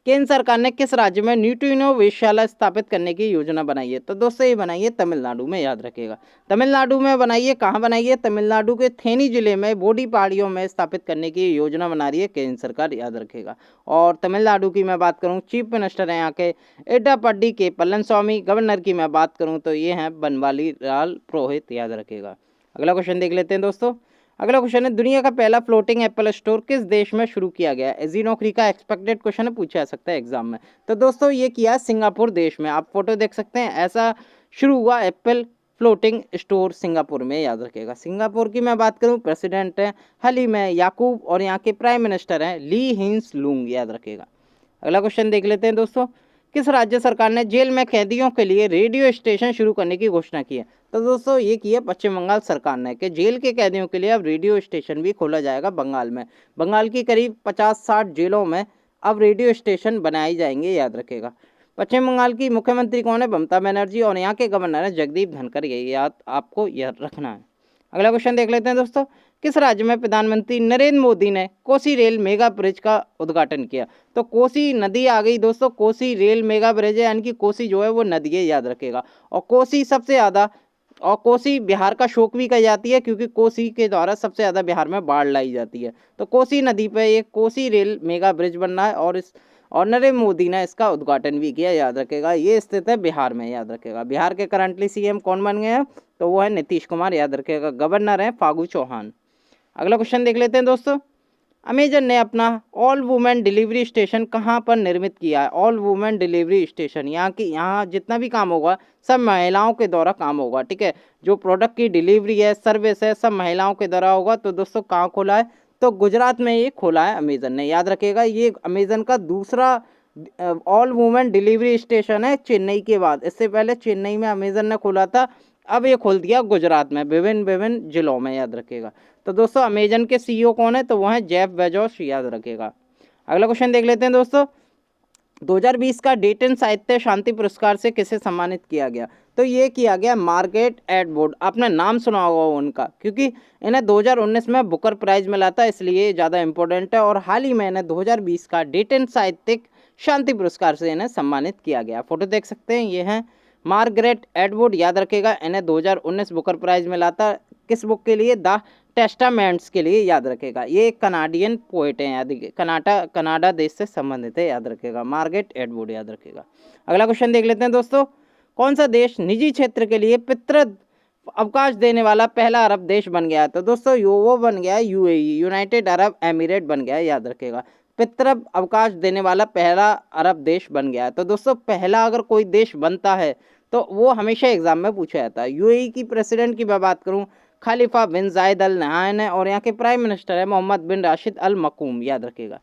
S1: केंद्र सरकार ने किस राज्य में न्यूट्रिनो वेधशाला स्थापित करने की योजना बनाई है? तो दोस्तों ये बनाई है तमिलनाडु में, याद रखेगा। तमिलनाडु में बनाई है। कहाँ बनाई है? तमिलनाडु के थेनी जिले में बोडी पहाड़ियों में स्थापित करने की योजना बना रही है केंद्र सरकार, याद रखेगा। और तमिलनाडु की मैं बात करूँ, चीफ मिनिस्टर है यहाँ के एड्डापड्डी के पलनस्वामी। गवर्नर की मैं बात करूँ तो ये हैं बनवाली लाल पुरोहित, याद रखेगा। अगला क्वेश्चन देख लेते हैं दोस्तों। अगला क्वेश्चन है दुनिया का पहला फ्लोटिंग एप्पल स्टोर किस देश में शुरू किया गया? इजी नौकरी का एक्सपेक्टेड क्वेश्चन है, पूछा जा सकता है एग्जाम में। तो दोस्तों ये किया सिंगापुर देश में, आप फोटो देख सकते हैं। ऐसा शुरू हुआ एप्पल फ्लोटिंग स्टोर सिंगापुर में, याद रखेगा। सिंगापुर की मैं बात करूं, प्रेसिडेंट है हलीम याकूब और यहाँ के प्राइम मिनिस्टर हैं ली हिंस लूंग, याद रखेगा। अगला क्वेश्चन देख लेते हैं दोस्तों। किस राज्य सरकार ने जेल में कैदियों के लिए रेडियो स्टेशन शुरू करने की घोषणा की है? तो दोस्तों ये की है पश्चिम बंगाल सरकार ने कि जेल के कैदियों के लिए अब रेडियो स्टेशन भी खोला जाएगा बंगाल में। बंगाल की करीब 50-60 जेलों में अब रेडियो स्टेशन बनाए जाएंगे, याद रखेगा। पश्चिम बंगाल की मुख्यमंत्री कौन है? ममता बनर्जी। और यहाँ के गवर्नर है जगदीप धनखड़, ये याद आपको यह रखना है। अगला क्वेश्चन देख लेते हैं दोस्तों। किस राज्य में प्रधानमंत्री नरेंद्र मोदी ने कोसी रेल मेगा ब्रिज का उद्घाटन किया? तो कोसी नदी आ गई दोस्तों, कोसी रेल मेगा ब्रिज है, यानी कि कोसी जो है वो नदी है, याद रखेगा। और कोसी सबसे ज़्यादा, और कोसी बिहार का शोक भी कही जाती है क्योंकि कोसी के द्वारा सबसे ज़्यादा बिहार में बाढ़ लाई जाती है। तो कोसी नदी पर एक कोसी रेल मेगा ब्रिज बन रहा है और नरेंद्र मोदी ने इसका उद्घाटन भी किया, याद रखेगा। ये स्थित है बिहार में, याद रखेगा। बिहार के करंटली CM कौन बन गए हैं? तो वो है नीतीश कुमार, याद रखेगा। गवर्नर है फागू चौहान। अगला क्वेश्चन देख लेते हैं दोस्तों। अमेजन ने अपना ऑल वुमेन डिलीवरी स्टेशन कहाँ पर निर्मित किया है? ऑल वुमेन डिलीवरी स्टेशन, यहाँ जितना भी काम होगा सब महिलाओं के द्वारा काम होगा, ठीक है। जो प्रोडक्ट की डिलीवरी है, सर्विस है, सब महिलाओं के द्वारा होगा। तो दोस्तों कहाँ खोला है? तो गुजरात में ये खोला है अमेजन ने, याद रखिएगा। ये अमेजन का दूसरा ऑल वुमेन डिलीवरी स्टेशन है चेन्नई के बाद। इससे पहले चेन्नई में अमेजन ने खोला था, अब ये खोल दिया गुजरात में, विभिन्न विभिन्न जिलों में, याद रखिएगा। तो दोस्तों अमेजन के सीईओ कौन है? तो वो है जेफ बेजोस, याद रखिएगा। अगला क्वेश्चन देख लेते हैं दोस्तों। 2020 का डेटन साहित्य शांति पुरस्कार से किसे सम्मानित किया गया? तो ये किया गया मार्गारेट एटवुड। आपने नाम सुना होगा उनका, क्योंकि इन्हें 2019 में बुकर प्राइज मिला था, इसलिए ज़्यादा इंपॉर्टेंट है। और हाल ही में इन्हें 2020 का डेटन साहित्यिक शांति पुरस्कार से इन्हें सम्मानित किया गया। फोटो देख सकते हैं, ये हैं मार्गारेट एटवुड, याद रखेगा। इन्हें 2019 बुकर प्राइज मिला था, किस बुक के लिए? द टेस्टामेंट्स के लिए, याद रखेगा। ये एक कनाडियन पोएट है, याद रखिए, कनाडा देश से संबंधित है, याद रखेगा। मार्गारेट एटवुड, याद रखेगा। अगला क्वेश्चन देख लेते हैं दोस्तों। कौन सा देश निजी क्षेत्र के लिए पितृ अवकाश देने वाला पहला अरब देश बन गया? तो दोस्तों वो बन गया है यूएई, यूनाइटेड अरब एमिरेट बन गया है, याद रखेगा। पितृ अवकाश देने वाला पहला अरब देश बन गया है। तो दोस्तों पहला अगर कोई देश बनता है तो वो हमेशा एग्जाम में पूछा जाता है। यूएई की प्रेसिडेंट की मैं बात करूं, खलीफा बिन जायद अल नहायन है, और यहाँ के प्राइम मिनिस्टर है मोहम्मद बिन राशिद अल मकूम, याद रखिएगा।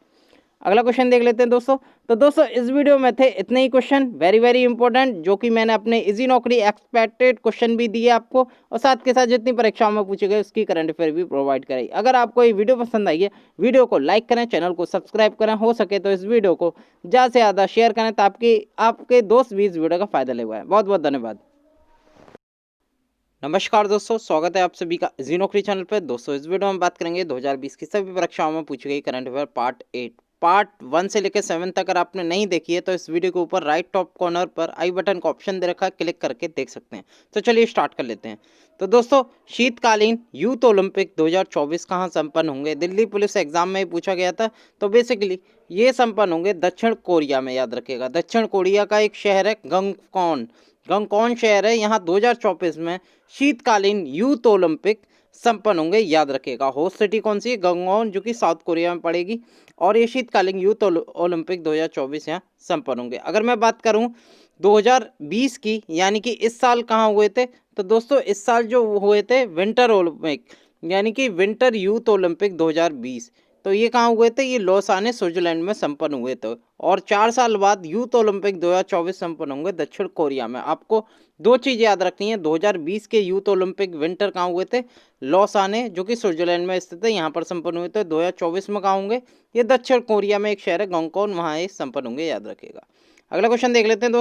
S1: अगला क्वेश्चन देख लेते हैं दोस्तों। तो दोस्तों इस वीडियो में थे इतने ही क्वेश्चन, वेरी वेरी इंपॉर्टेंट, जो कि मैंने अपने इजी नौकरी एक्सपेक्टेड क्वेश्चन भी दिए आपको, और साथ के साथ जितनी परीक्षाओं में पूछे गए उसकी करंट अफेयर भी प्रोवाइड कराई। अगर आपको ये वीडियो पसंद आई है, वीडियो को लाइक करें, चैनल को सब्सक्राइब करें, हो सके तो इस वीडियो को ज़्यादा से ज़्यादा शेयर करें ताकि आपके दोस्त भी इस वीडियो का फायदा ले पाएं। बहुत बहुत धन्यवाद। नमस्कार दोस्तों, स्वागत है आप सभी का इजी नौकरी चैनल पर। दोस्तों इस वीडियो में बात करेंगे 2020 की सभी परीक्षाओं में पूछी गई करंट अफेयर पार्ट 8। पार्ट 1 से लेकर 7 तक अगर आपने नहीं देखी है तो इस वीडियो के ऊपर राइट टॉप कॉर्नर पर आई बटन का ऑप्शन दे रखा है, क्लिक करके देख सकते हैं। तो चलिए स्टार्ट कर लेते हैं। तो दोस्तों शीतकालीन यूथ ओलंपिक 2024 कहाँ संपन्न होंगे? दिल्ली पुलिस एग्जाम में पूछा गया था। तो बेसिकली ये संपन्न होंगे दक्षिण कोरिया में, याद रखिएगा। दक्षिण कोरिया का एक शहर है गंगकॉन, गंगकॉन शहर है। यहाँ 2024 में शीतकालीन यूथ ओलंपिक संपन्न होंगे, याद रखिएगा। होस्ट सिटी कौन सी है? गंगकॉन, जो कि साउथ कोरिया में पड़ेगी। और ये शीतकालीन यूथ ओलंपिक 2024 यहाँ संपन्न होंगे। अगर मैं बात करूँ 2020 की, यानी कि इस साल कहाँ हुए थे? तो दोस्तों इस साल जो हुए थे विंटर ओलंपिक, यानी कि विंटर यूथ ओलंपिक 2020, तो ये कहाँ हुए थे? ये लॉसाने स्विट्जरलैंड में संपन्न हुए थे। और 4 साल बाद यूथ ओलंपिक 2024 संपन्न होंगे दक्षिण कोरिया में। आपको दो चीज़ याद रखनी है। 2020 के यूथ ओलंपिक विंटर कहाँ हुए थे? लॉसाने, जो कि स्विट्जरलैंड में स्थित है, यहाँ पर संपन्न हुए थे। 2024 में कहाँ होंगे? ये दक्षिण कोरिया में एक शहर है गंगकॉन, वहाँ ये संपन्न होंगे, याद रखिएगा। अगला क्वेश्चन देख लेते हैं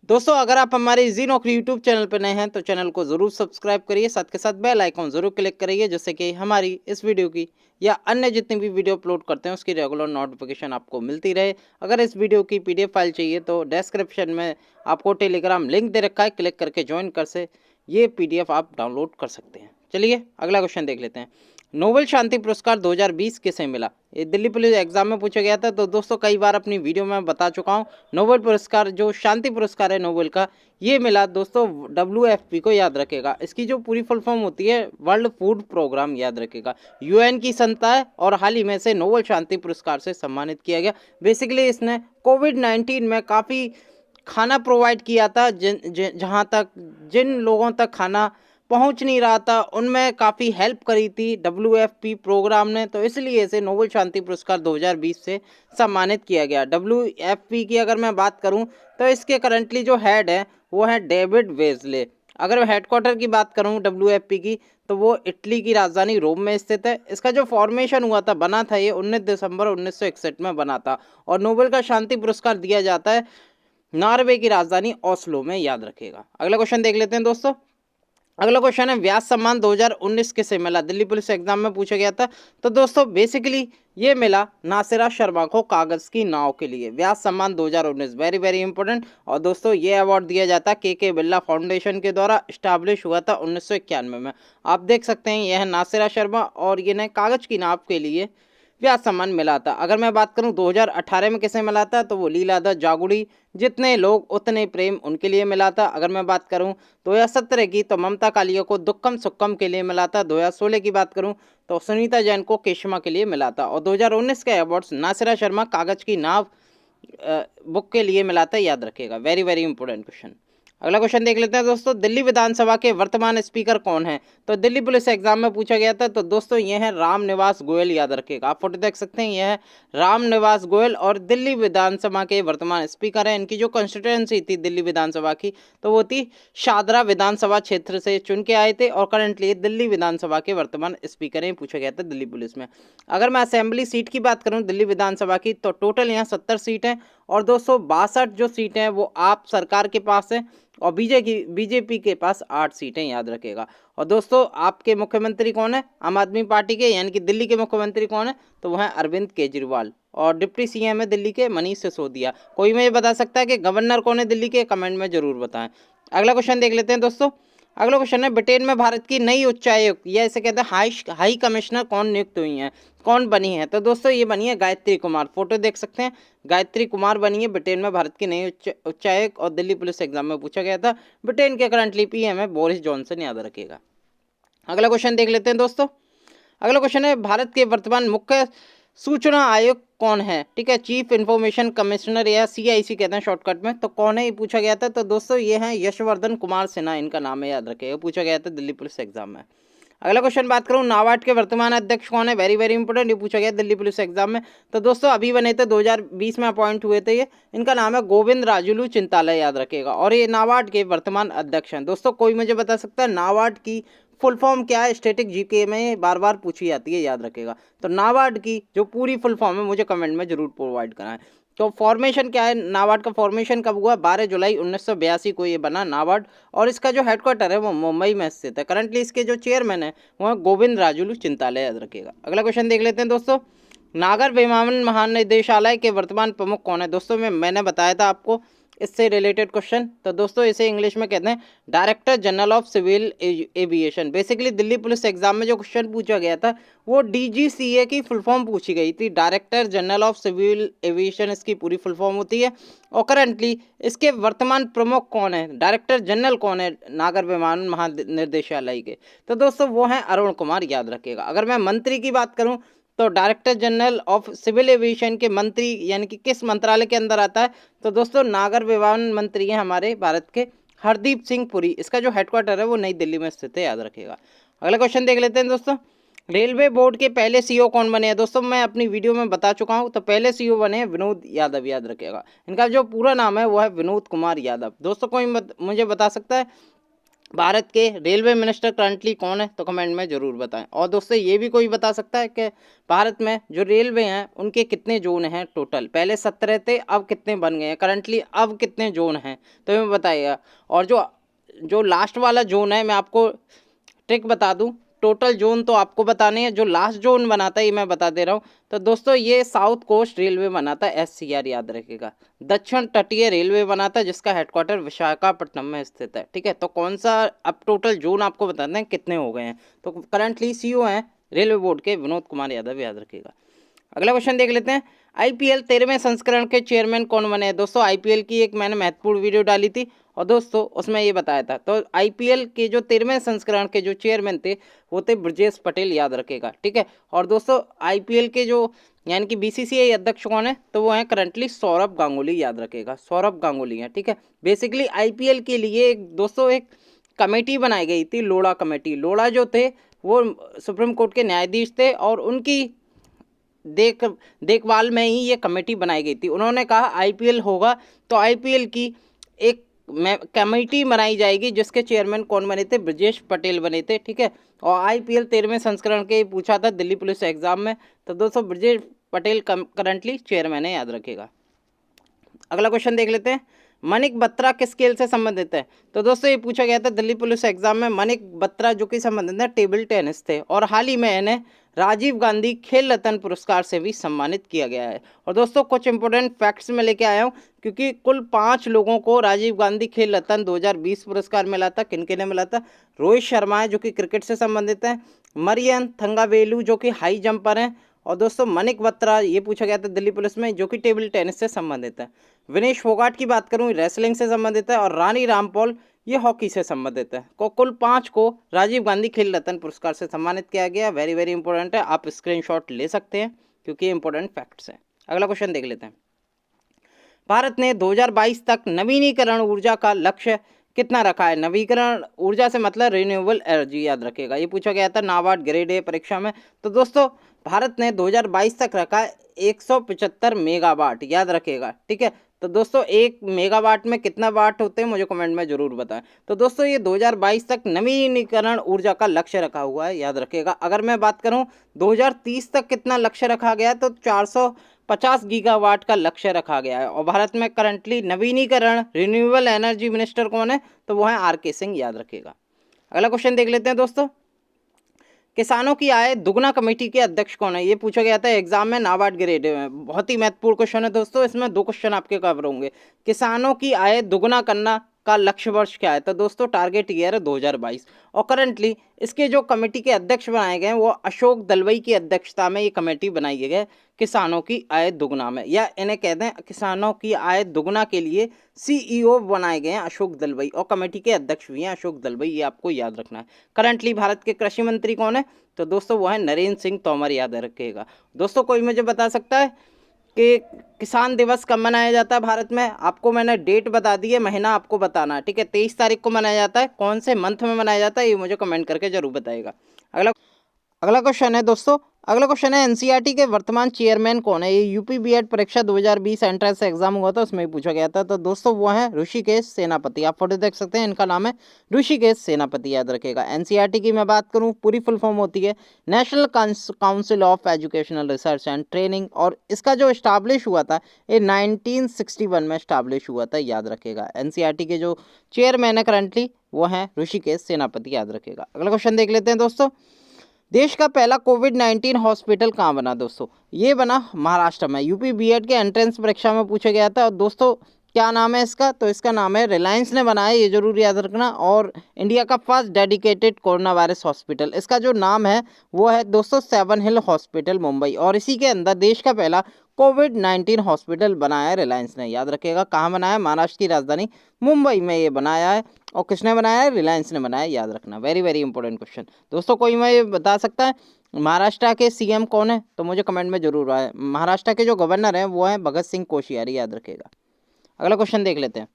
S1: दोस्तों अगर आप हमारे इजी नौकरी यूट्यूब चैनल पर नए हैं तो चैनल को जरूर सब्सक्राइब करिए, साथ के साथ बेल आइकॉन जरूर क्लिक करिए, जिससे कि हमारी इस वीडियो की या अन्य जितनी भी वीडियो अपलोड करते हैं उसकी रेगुलर नोटिफिकेशन आपको मिलती रहे। अगर इस वीडियो की पीडीएफ फाइल चाहिए तो डिस्क्रिप्शन में आपको टेलीग्राम लिंक दे रखा है, क्लिक करके ज्वाइन कर से ये पीडीएफ आप डाउनलोड कर सकते हैं। चलिए अगला क्वेश्चन देख लेते हैं। नोबेल शांति पुरस्कार 2020 किसे मिला? ये दिल्ली पुलिस एग्जाम में पूछा गया था। तो दोस्तों कई बार अपनी वीडियो में बता चुका हूँ, नोबेल पुरस्कार जो शांति पुरस्कार है नोबेल का, ये मिला दोस्तों WFP को, याद रखेगा। इसकी जो पूरी फुल फॉर्म होती है वर्ल्ड फूड प्रोग्राम, याद रखेगा। यूएन की संस्था है और हाल ही में से नोबेल शांति पुरस्कार से सम्मानित किया गया। बेसिकली इसने कोविड-19 में काफ़ी खाना प्रोवाइड किया था, जहाँ तक जिन लोगों तक खाना पहुंच नहीं रहा था उनमें काफ़ी हेल्प करी थी WFP प्रोग्राम ने। तो इसलिए इसे नोबेल शांति पुरस्कार 2020 से सम्मानित किया गया। WFP की अगर मैं बात करूं तो इसके करंटली जो हेड है वो है डेविड वेजले। अगर हेडक्वार्टर की बात करूं WFP की तो वो इटली की राजधानी रोम में स्थित है। इसका जो फॉर्मेशन हुआ था, बना था, ये 19 दिसंबर 1961 में बना था। और नोबेल का शांति पुरस्कार दिया जाता है नॉर्वे की राजधानी ओस्लो में, याद रखेगा। अगला क्वेश्चन देख लेते हैं दोस्तों। अगला क्वेश्चन है व्यास सम्मान 2019 किसे मिला? दिल्ली पुलिस एग्जाम में पूछा गया था। तो दोस्तों बेसिकली ये मिला नासिरा शर्मा को कागज की नाव के लिए, व्यास सम्मान 2019, वेरी वेरी इंपॉर्टेंट। और दोस्तों ये अवार्ड दिया जाता के बिरला फाउंडेशन के द्वारा, इस्टेब्लिश हुआ था 1991 में। आप देख सकते हैं यह है नासिरा शर्मा, और ये ने कागज की नाव के लिए व्यास सम्मान मिला था। अगर मैं बात करूं 2018 में किसे मिला था, तो वो लीलाधर जागुड़ी, जितने लोग उतने प्रेम, उनके लिए मिला था। अगर मैं बात करूं 2017 की, तो ममता कालिया को दुक्कम सुक्कम के लिए मिला था। 2016 की बात करूं तो सुनीता जैन को केशमा के लिए मिला था। और 2019 के अवार्ड्स नासिरा शर्मा कागज की नाव बुक के लिए मिला था, याद रखिएगा। Very very important question. अगला क्वेश्चन देख लेते हैं दोस्तों, दिल्ली विधानसभा के वर्तमान स्पीकर कौन है? तो दिल्ली पुलिस एग्जाम में पूछा गया था। तो दोस्तों ये है राम निवास गोयल, याद रखिएगा। आप फोटो देख सकते हैं, ये है राम निवास गोयल और दिल्ली विधानसभा के वर्तमान स्पीकर हैं। इनकी जो कॉन्स्टिट्यूएंसी थी दिल्ली विधानसभा की, तो वो थी शादरा विधानसभा क्षेत्र से चुन के आए थे, और करंटली दिल्ली विधानसभा के वर्तमान स्पीकर हैं, पूछा गया था दिल्ली पुलिस में। अगर मैं असेंबली सीट की बात करूं दिल्ली विधानसभा की, तो टोटल यहाँ 70 सीट हैं, और 262 जो सीटें हैं वो आप सरकार के पास है, और बीजेपी के पास 8 सीटें, याद रखेगा। और दोस्तों आपके मुख्यमंत्री कौन है? आम आदमी पार्टी के, यानी कि दिल्ली के मुख्यमंत्री कौन है? तो वह है अरविंद केजरीवाल। और डिप्टी सीएम है दिल्ली के मनीष सिसोदिया। कोई मुझे बता सकता है कि गवर्नर कौन है दिल्ली के? कमेंट में जरूर बताएं। अगला क्वेश्चन देख लेते हैं दोस्तों। अगला क्वेश्चन है, ब्रिटेन में भारत की नई उच्चायुक्त, या इसे कहते हैं हाई कमिश्नर, कौन नियुक्त हुई हैं, कौन बनी है? तो दोस्तों ये बनी है गायत्री कुमार। फोटो देख सकते हैं, गायत्री कुमार बनी है ब्रिटेन में भारत की नई उच्चायुक्त, और दिल्ली पुलिस एग्जाम में पूछा गया था। ब्रिटेन के करंटली पीएम है बोरिस जॉनसन, याद रखिएगा। अगला क्वेश्चन देख लेते हैं दोस्तों। अगला क्वेश्चन है, भारत के वर्तमान मुख्य सूचना आयुक्त कौन है? ठीक है, चीफ इंफॉर्मेशन कमिश्नर, या CIC कहते हैं शॉर्टकट में। तो कौन है, ये पूछा गया था। तो दोस्तों ये हैं यशवर्धन कुमार सिन्हा, इनका नाम है, याद रखिएगा, पूछा गया था दिल्ली पुलिस एग्जाम में। अगला क्वेश्चन बात करूं, नाबार्ड के वर्तमान अध्यक्ष कौन है? वेरी वेरी इंपॉर्टेंट, ये पूछा गया दिल्ली पुलिस एग्जाम में। तो दोस्तों अभी बने थे, 2020 में अपॉइंट हुए थे ये। इनका नाम है गोविंद राजुलू चिंताला, याद रखिएगा। और ये नाबार्ड के वर्तमान अध्यक्ष हैं। दोस्तों कोई मुझे बता सकता है नाबार्ड की फुल फॉर्म क्या है? स्टैटिक जीके में बार बार पूछी जाती है, याद रखेगा। तो नाबार्ड की जो पूरी फुल फॉर्म है मुझे कमेंट में जरूर प्रोवाइड कराएं। तो फॉर्मेशन क्या है? नाबार्ड का फॉर्मेशन कब हुआ? 12 जुलाई 1982 को ये बना नाबार्ड, और इसका जो हेडक्वार्टर है वो मुंबई में स्थित है। करंटली इसके जो चेयरमैन है वो है गोविंद राजुलू चिंताला, याद रखिएगा। अगला क्वेश्चन देख लेते हैं दोस्तों, नागर विमानन महानिदेशालय के वर्तमान प्रमुख कौन है? दोस्तों मैंने बताया था आपको इससे रिलेटेड क्वेश्चन। तो दोस्तों इसे इंग्लिश में कहते हैं director general of civil aviation. Basically Delhi police exam में जो क्वेश्चन पूछा गया था वो DGCA की फुल फॉर्म पूछी गई थी। Director general of civil aviation इसकी पूरी फुल फॉर्म होती है। और करंटली इसके वर्तमान प्रमुख कौन है? डायरेक्टर जनरल कौन है नागर विमानन महानिदेशालय के? तो दोस्तों वो हैं अरुण कुमार, याद रखिएगा। अगर मैं मंत्री की बात करूं तो director general of civil aviation के मंत्री, यानी कि किस मंत्रालय के अंदर आता है? तो दोस्तों नागर विमानन मंत्री हैं हमारे भारत के हरदीप सिंह पुरी। इसका जो हेडक्वार्टर है वो नई दिल्ली में स्थित है, याद रखिएगा। अगला क्वेश्चन देख लेते हैं दोस्तों, रेलवे बोर्ड के पहले CEO कौन बने हैं? दोस्तों मैं अपनी वीडियो में बता चुका हूं। तो पहले CEO बने हैं विनोद यादव, याद रखिएगा। इनका जो पूरा नाम है वो है विनोद कुमार यादव। दोस्तों कोई मुझे बता सकता है भारत के रेलवे मिनिस्टर करंटली कौन है? तो कमेंट में जरूर बताएं। और दोस्तों ये भी कोई बता सकता है कि भारत में जो रेलवे हैं उनके कितने जोन हैं टोटल? पहले 17 थे, अब कितने बन गए हैं? करंटली अब कितने जोन हैं? तो ये बताइएगा। और जो लास्ट वाला जोन है, मैं आपको ट्रिक बता दूं, टोटल जोन तो आपको बताने हैं, जो लास्ट जोन बनाता है ये मैं बता दे रहा हूँ। तो दोस्तों ये साउथ कोस्ट रेलवे बनाता है, SCR, याद रखिएगा। दक्षिण तटीय रेलवे बनाता है जिसका हेडक्वार्टर विशाखापट्टनम में स्थित है। ठीक है, तो कौन सा अब टोटल जोन आपको बताते हैं कितने हो गए हैं। तो करंटली CEO हैं रेलवे बोर्ड के विनोद कुमार यादव, याद रखिएगा। अगला क्वेश्चन देख लेते हैं, IPL 13वें संस्करण के चेयरमैन कौन बने हैं? दोस्तों IPL की एक मैंने महत्वपूर्ण वीडियो डाली थी और दोस्तों उसमें ये बताया था। तो IPL के जो 13वें संस्करण के जो चेयरमैन थे वो थे ब्रजेश पटेल, याद रखेगा। ठीक है, और दोस्तों IPL के जो यानी कि BCCI अध्यक्ष कौन है? तो वो हैं करंटली सौरभ गांगुली, याद रखेगा। सौरभ गांगुली हैं। ठीक है, बेसिकली IPL के लिए दोस्तों एक कमेटी बनाई गई थी, लोढ़ा कमेटी। लोढ़ा जो थे वो सुप्रीम कोर्ट के न्यायाधीश थे और उनकी देखभाल में ही ये कमेटी बनाई गई थी। उन्होंने कहा IPL होगा तो IPL की एक कमेटी बनाई जाएगी जिसके चेयरमैन कौन बने थे? ब्रजेश पटेल बने थे। ठीक है, और IPL 13वें संस्करण के पूछा था दिल्ली पुलिस एग्जाम में। तो दोस्तों ब्रजेश पटेल करंटली चेयरमैन है, याद रखेगा। अगला क्वेश्चन देख लेते हैं, मनिक बत्रा किस खेल से संबंधित है? तो दोस्तों ये पूछा गया था दिल्ली पुलिस एग्जाम में। मनिक बत्रा जो कि संबंधित है टेबल टेनिस थे, और हाल ही में इन्हें राजीव गांधी खेल रत्न पुरस्कार से भी सम्मानित किया गया है। और दोस्तों कुछ इंपॉर्टेंट फैक्ट्स में लेके आया हूँ, क्योंकि कुल 5 लोगों को राजीव गांधी खेल रत्न 2020 पुरस्कार मिला था। किन किन्हें मिला था? रोहित शर्मा है जो कि क्रिकेट से संबंधित है, मरियन थंगावेलु जो कि हाई जंपर हैं, और दोस्तों मनिक बत्रा ये पूछा गया था दिल्ली पुलिस में, जो कि टेबल टेनिस से संबंधित है। विनेश फोगाट की बात करूं, रेसलिंग से संबंधित है। और रानी रामपाल ये हॉकी से संबंधित है। कुल 5 को राजीव गांधी खेल रत्न पुरस्कार से सम्मानित किया गया। वेरी वेरी इंपॉर्टेंट है, आप स्क्रीनशॉट ले सकते हैं क्योंकि ये इंपॉर्टेंट फैक्ट्स हैं। अगला क्वेश्चन देख लेते हैं। भारत ने 2022 तक नवीनीकरण ऊर्जा का लक्ष्य कितना रखा है? नवीकरण ऊर्जा से मतलब रिन्यूएबल एनर्जी, याद रखेगा। ये पूछा गया था नाबार्ड ग्रेड ए परीक्षा में। तो दोस्तों भारत ने 2022 तक रखा है 175 मेगावाट, याद रखेगा, ठीक है। तो दोस्तों 1 मेगावाट में कितना वाट होते हैं मुझे कमेंट में जरूर बताएं। तो दोस्तों ये 2022 तक नवीनीकरण ऊर्जा का लक्ष्य रखा हुआ है, याद रखेगा। अगर मैं बात करूं 2030 तक कितना लक्ष्य रखा गया तो 450 गीगावाट का लक्ष्य रखा गया है। और भारत में करंटली नवीनीकरण रिन्यूएबल एनर्जी मिनिस्टर कौन है? तो वो है आर.के. सिंह, याद रखेगा। अगला क्वेश्चन देख लेते हैं दोस्तों। किसानों की आय दुगना कमेटी के अध्यक्ष कौन है? ये पूछा गया था एग्जाम में नाबार्ड ग्रेड में। बहुत ही महत्वपूर्ण क्वेश्चन है दोस्तों, इसमें 2 क्वेश्चन आपके कवर होंगे। किसानों की आय दुगना करना का लक्ष्य वर्ष क्या है? तो दोस्तों टारगेट ईयर है 2022। और करंटली इसके जो कमेटी के अध्यक्ष बनाए गए हैं वो अशोक दलवई की अध्यक्षता में ये कमेटी बनाई गई है किसानों की आय दुगना में, या इन्हें कहते हैं किसानों की आय दुगना के लिए सीईओ बनाए गए हैं अशोक दलवई। और कमेटी के अध्यक्ष भी हैं अशोक दलवई, ये आपको याद रखना है। करंटली भारत के कृषि मंत्री कौन है? तो दोस्तों वो है नरेंद्र सिंह तोमर, याद रखिएगा। दोस्तों कोई मुझे बता सकता है कि किसान दिवस कब मनाया जाता है भारत में? आपको मैंने डेट बता दी है, महीना आपको बताना है, ठीक है। 23 तारीख को मनाया जाता है। कौन से मंथ में मनाया जाता है ये मुझे कमेंट करके जरूर बताइएगा। अगला क्वेश्चन है दोस्तों, अगला क्वेश्चन है एनसीईआरटी के वर्तमान चेयरमैन कौन है? ये यूपी बीएड परीक्षा 2020 एंट्रेंस एग्जाम हुआ था, उसमें पूछा गया था। तो दोस्तों वो है ऋषिकेश सेनापति, आप फोटो देख सकते हैं, इनका नाम है ऋषिकेश सेनापति, याद रखेगा। एनसीईआरटी की मैं बात करूं पूरी फुल फॉर्म होती है national council of educational research and training. और इसका जो स्टैब्लिश हुआ था ये 1961 में स्टैब्लिश हुआ था, याद रखेगा। एनसीईआरटी के जो चेयरमैन है करंटली वो है ऋषिकेश सेनापति, याद रखेगा। अगला क्वेश्चन देख लेते हैं दोस्तों। देश का पहला कोविड-19 हॉस्पिटल कहाँ बना? दोस्तों ये बना महाराष्ट्र में। यूपी बीएड के एंट्रेंस परीक्षा में पूछा गया था। और दोस्तों क्या नाम है इसका? तो इसका नाम है, रिलायंस ने बनाया, ये जरूर याद रखना। और इंडिया का first dedicated corona virus hospital, इसका जो नाम है वो है दोस्तों 7 हिल हॉस्पिटल मुंबई। और इसी के अंदर देश का पहला कोविड-19 हॉस्पिटल बनाया है रिलायंस ने, याद रखेगा। कहाँ बनाया? महाराष्ट्र की राजधानी मुंबई में ये बनाया है। और किसने बनाया है? रिलायंस ने बनाया, याद रखना। वेरी वेरी इंपॉर्टेंट क्वेश्चन दोस्तों। कोई मुझे बता सकता है महाराष्ट्र के सीएम कौन है? तो मुझे कमेंट में जरूर आए। महाराष्ट्र के जो गवर्नर हैं वो हैं भगत सिंह कोश्यारी, याद रखेगा। अगला क्वेश्चन देख लेते हैं।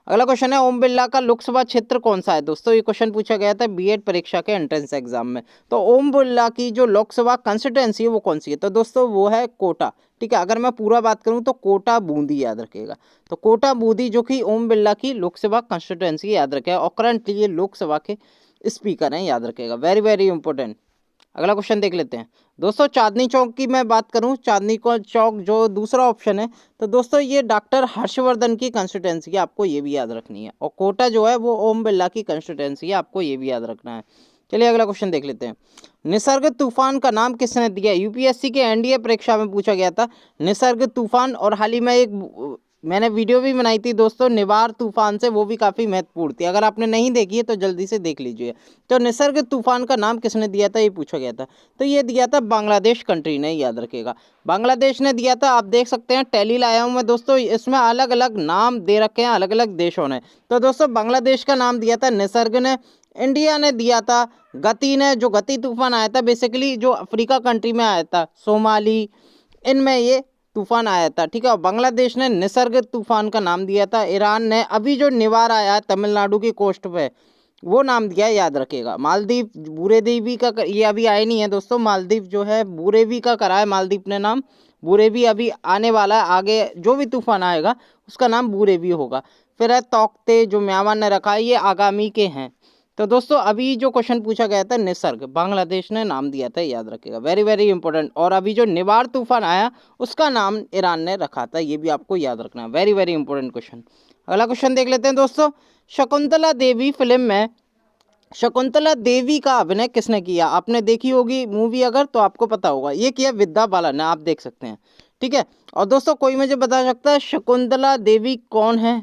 S1: अगला क्वेश्चन है ओम बिरला का लोकसभा क्षेत्र कौन सा है? दोस्तों ये क्वेश्चन पूछा गया था बीएड परीक्षा के एंट्रेंस एग्जाम में। तो ओम बिरला की जो लोकसभा कंस्टिट्यूएंसी है वो कौन सी है? तो दोस्तों वो है कोटा, ठीक है। अगर मैं पूरा बात करूं तो कोटा बूंदी, याद रखेगा। तो कोटा बूंदी जो कि ओम बिरला की लोकसभा कंस्टिट्यूएंसी, याद रखेगा। और करंटली ये लोकसभा के स्पीकर हैं, याद रखेगा। Very very important. अगला क्वेश्चन देख लेते हैं दोस्तों। चांदनी चौक की मैं बात करूं, चांदनी चौक जो दूसरा ऑप्शन है, तो दोस्तों ये डॉक्टर हर्षवर्धन की कंस्टिट्यूएंसी है, आपको ये भी याद रखनी है। और कोटा जो है वो ओम बिरला की कंस्टिट्यूएंसी है, आपको ये भी याद रखना है। चलिए अगला क्वेश्चन देख लेते हैं। निसर्ग तूफान का नाम किसने दिया? यूपीएससी के एनडीए परीक्षा में पूछा गया था निसर्ग तूफान। और हाल ही में एक मैंने वीडियो भी बनाई थी दोस्तों निवार तूफान से, वो भी काफ़ी महत्वपूर्ण थी। अगर आपने नहीं देखी है तो जल्दी से देख लीजिए। तो निसर्ग तूफान का नाम किसने दिया था ये पूछा गया था। तो ये दिया था बांग्लादेश कंट्री ने, याद रखेगा। बांग्लादेश ने दिया था। आप देख सकते हैं टैली लाया हूँ मैं दोस्तों, इसमें अलग अलग नाम दे रखे हैं अलग अलग देशों ने। तो दोस्तों बांग्लादेश का नाम दिया था निसर्ग ने, इंडिया ने दिया था गति ने। जो गति तूफान आया था बेसिकली जो अफ्रीका कंट्री में आया था, सोमाली, इनमें ये तूफान आया था, ठीक है। और बांग्लादेश ने निसर्ग तूफान का नाम दिया था। ईरान ने अभी जो निवार आया है तमिलनाडु की कोस्ट पे वो नाम दिया, याद रखेगा। मालदीव बुरेवी का ये अभी आए नहीं है दोस्तों। मालदीव जो है बुरेवी का करा है मालदीव ने नाम, बुरेवी अभी आने वाला है। आगे जो भी तूफान आएगा उसका नाम बुरेवी होगा। फिर है तौकते जो म्यांमार ने रखा है, ये आगामी के हैं। तो दोस्तों अभी जो क्वेश्चन पूछा गया था निसर्ग, बांग्लादेश ने नाम दिया था, याद रखेगा। Very very important. और अभी जो निवार तूफान आया उसका नाम ईरान ने रखा था, ये भी आपको याद रखना है। Very very important question. अगला क्वेश्चन देख लेते हैं दोस्तों। शकुंतला देवी फिल्म में शकुंतला देवी का अभिनय किसने किया? आपने देखी होगी मूवी अगर तो आपको पता होगा। ये किया विद्या बालन ने, आप देख सकते हैं, ठीक है। और दोस्तों कोई मुझे बता सकता है शकुंतला देवी कौन है,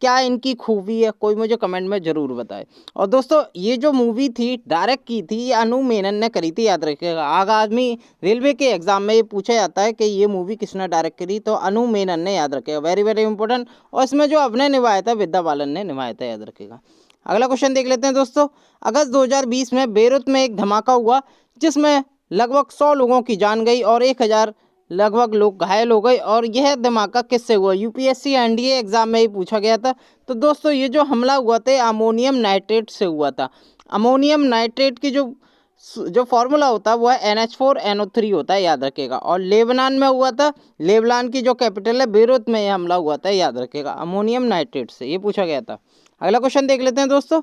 S1: क्या इनकी खूबी है, कोई मुझे कमेंट में ज़रूर बताए। और दोस्तों ये जो मूवी थी डायरेक्ट की थी ये अनु मेनन ने करी थी, याद रखिएगा। आगामी रेलवे के एग्जाम में ये पूछा जाता है कि ये मूवी किसने डायरेक्ट करी, तो अनु मेनन ने, याद रखिएगा, वेरी वेरी इंपॉर्टेंट। और इसमें जो अभिनय निभाया था विद्या बालन ने निभाया था, याद रखिएगा। अगला क्वेश्चन देख लेते हैं दोस्तों। अगस्त 2020 में बेरूत में एक धमाका हुआ जिसमें लगभग 100 लोगों की जान गई और 1000 लगभग लोग घायल हो गए, और यह धमाका किससे हुआ? यूपीएससी एनडीए एग्जाम में ही पूछा गया था। तो दोस्तों ये जो हमला हुआ था अमोनियम नाइट्रेट से हुआ था। अमोनियम नाइट्रेट की जो फॉर्मूला होता है वो है NH4NO3 होता है, याद रखिएगा। और लेबनान में हुआ था, लेबनान की जो कैपिटल है बेरूत में यह हमला हुआ था, याद रखिएगा, अमोनियम नाइट्रेट से ये पूछा गया था। अगला क्वेश्चन देख लेते हैं दोस्तों।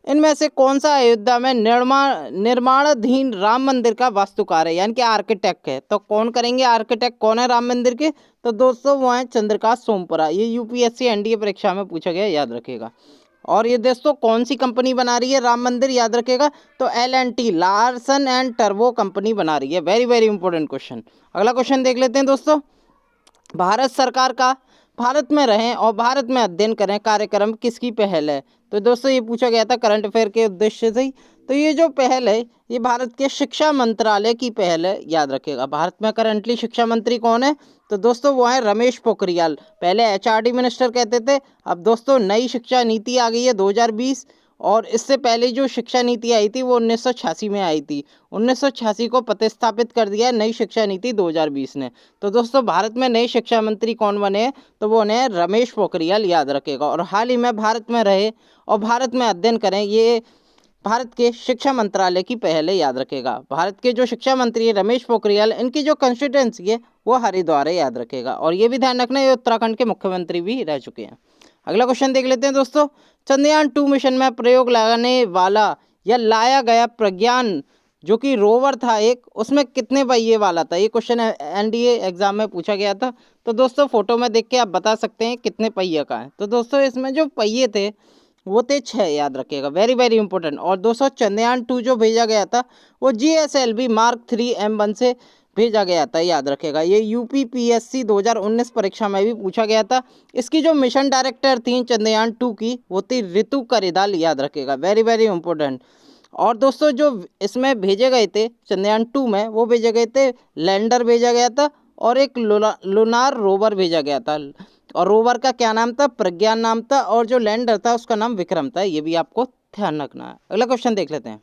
S1: इनमें से कौन सा अयोध्या में निर्माणाधीन राम मंदिर का वास्तुकार है, यानी कि आर्किटेक्ट है? तो कौन करेंगे आर्किटेक्ट, कौन है राम मंदिर के? तो दोस्तों वो है चंद्रकांत सोमपुरा। ये यूपीएससी एनडीए परीक्षा में पूछा गया, याद रखिएगा। और ये दोस्तों कौन सी कंपनी बना रही है राम मंदिर, याद रखिएगा? तो L&T, Larsen and turbo company बना रही है। Very very important question. अगला क्वेश्चन देख लेते हैं दोस्तों। भारत सरकार का भारत में रहें और भारत में अध्ययन करें कार्यक्रम किसकी पहल है? तो दोस्तों ये पूछा गया था करंट अफेयर के उद्देश्य से ही। तो ये जो पहल है ये भारत के शिक्षा मंत्रालय की पहल है, याद रखिएगा। भारत में करंटली शिक्षा मंत्री कौन है? तो दोस्तों वो है रमेश पोखरियाल। पहले HRD मिनिस्टर कहते थे, अब दोस्तों नई शिक्षा नीति आ गई है 2020। और इससे पहले जो शिक्षा नीति आई थी वो 1986 में आई थी। 1986 को प्रतिस्थापित कर दिया है नई शिक्षा नीति 2020 ने। तो दोस्तों भारत में नए शिक्षा मंत्री कौन बने हैं? तो वो बने रमेश पोखरियाल, याद रखेगा। और हाल ही में भारत में रहे और भारत में अध्ययन करें, ये भारत के शिक्षा मंत्रालय की पहल है, याद रखेगा। भारत के जो शिक्षा मंत्री है रमेश पोखरियाल, इनकी जो कंस्टिट्यूंसी है वो हरिद्वार है, याद रखेगा। और ये भी ध्यान रखना ये उत्तराखंड के मुख्यमंत्री भी रह चुके हैं। अगला क्वेश्चन देख लेते हैं दोस्तों। चंद्रयान 2 मिशन में प्रयोग लगाने वाला या लाया गया प्रज्ञान जो कि रोवर था एक, उसमें कितने पहिए वाला था? ये क्वेश्चन एनडीए एग्जाम में पूछा गया था। तो दोस्तों फोटो में देख के आप बता सकते हैं कितने पहिए का है। तो दोस्तों इसमें जो पहिए थे वो थे 6, याद रखिएगा। Very very important. और दोस्तों चंद्रयान 2 जो भेजा गया था वो GSLV Mark 3 M1 से भेजा गया था, याद रखेगा। ये यूपीपीएससी 2019 परीक्षा में भी पूछा गया था। इसकी जो मिशन डायरेक्टर थी चंद्रयान 2 की वो थी रितु करिदाल, याद रखेगा। Very very important. और दोस्तों जो इसमें भेजे गए थे चंद्रयान 2 में वो भेजे गए थे लैंडर भेजा गया था और एक लूनार रोवर भेजा गया था। और रोवर का क्या नाम था? प्रज्ञान नाम था। और जो लैंडर था उसका नाम विक्रम था। ये भी आपको ध्यान रखना है। अगला क्वेश्चन देख लेते हैं।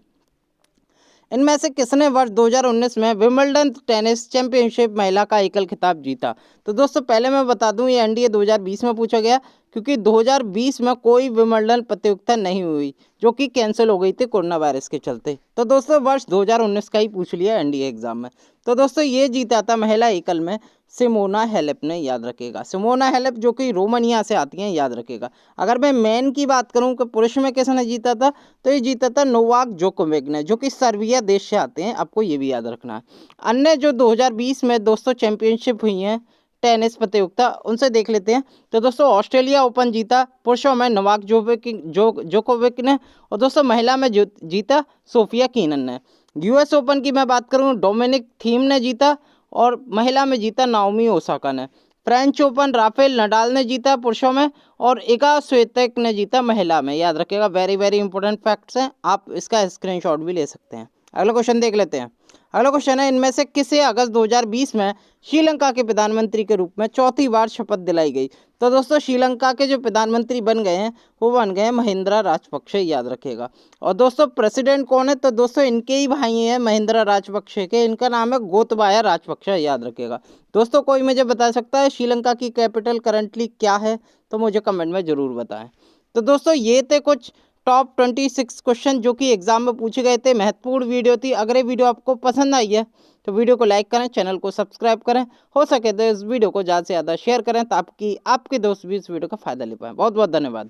S1: इनमें से किसने वर्ष 2019 में विंबलडन टेनिस चैंपियनशिप महिला का एकल खिताब जीता? तो दोस्तों पहले मैं बता दूं ये एनडीए 2020 में पूछा गया, क्योंकि 2020 में कोई विंबलडन प्रतियोगिता नहीं हुई जो कि कैंसिल हो गई थी कोरोना वायरस के चलते। तो दोस्तों वर्ष 2019 का ही पूछ लिया एनडीए एग्जाम में। तो दोस्तों ये जीता था महिला एकल में सिमोना हेलेप ने, याद रखेगा। सिमोना हेलेप जो कि रोमानिया से आती हैं, याद रखेगा। अगर मैं मैन की बात करूं कि पुरुष में किसने जीता था, तो ये जीता था नोवाक जोकोविक ने, जो कि सर्बिया देश से आते हैं। आपको ये भी याद रखना है। अन्य जो 2020 में दोस्तों चैंपियनशिप हुई हैं टेनिस प्रतियोगिता उनसे देख लेते हैं। तो दोस्तों ऑस्ट्रेलिया ओपन जीता पुरुषों में नोवाक जोकोविक ने, और दोस्तों महिला में जीता सोफिया कीनन ने। यूएस ओपन की मैं बात करूं डोमिनिक थीम ने जीता और महिला में जीता नाओमी ओसाका ने। फ्रेंच ओपन राफेल नडाल ने जीता पुरुषों में और इगा स्विएतेक ने जीता महिला में, याद रखिएगा। वेरी वेरी इंपॉर्टेंट फैक्ट्स हैं, आप इसका स्क्रीनशॉट भी ले सकते हैं। अगला क्वेश्चन देख लेते हैं। अगला क्वेश्चन है इनमें से किसे अगस्त 2020 में श्रीलंका के प्रधानमंत्री के रूप में चौथी बार शपथ दिलाई गई? तो दोस्तों श्रीलंका के जो प्रधानमंत्री बन गए हैं वो बन गए हैं महिंद्रा राजपक्षे, याद रखेगा। और दोस्तों प्रेसिडेंट कौन है? तो दोस्तों इनके ही भाई हैं महिंद्रा राजपक्षे के, इनका नाम है गोतबाया राजपक्षे, याद रखेगा। दोस्तों कोई मुझे बता सकता है श्रीलंका की कैपिटल करंटली क्या है? तो मुझे कमेंट में ज़रूर बताएं। तो दोस्तों ये थे कुछ टॉप 26 क्वेश्चन जो कि एग्जाम में पूछे गए थे। महत्वपूर्ण वीडियो थी। अगर ये वीडियो आपको पसंद आई है तो वीडियो को लाइक करें, चैनल को सब्सक्राइब करें, हो सके तो इस वीडियो को ज़्यादा से ज़्यादा शेयर करें ताकि आपके दोस्त भी इस वीडियो का फ़ायदा ले पाएँ। बहुत बहुत धन्यवाद।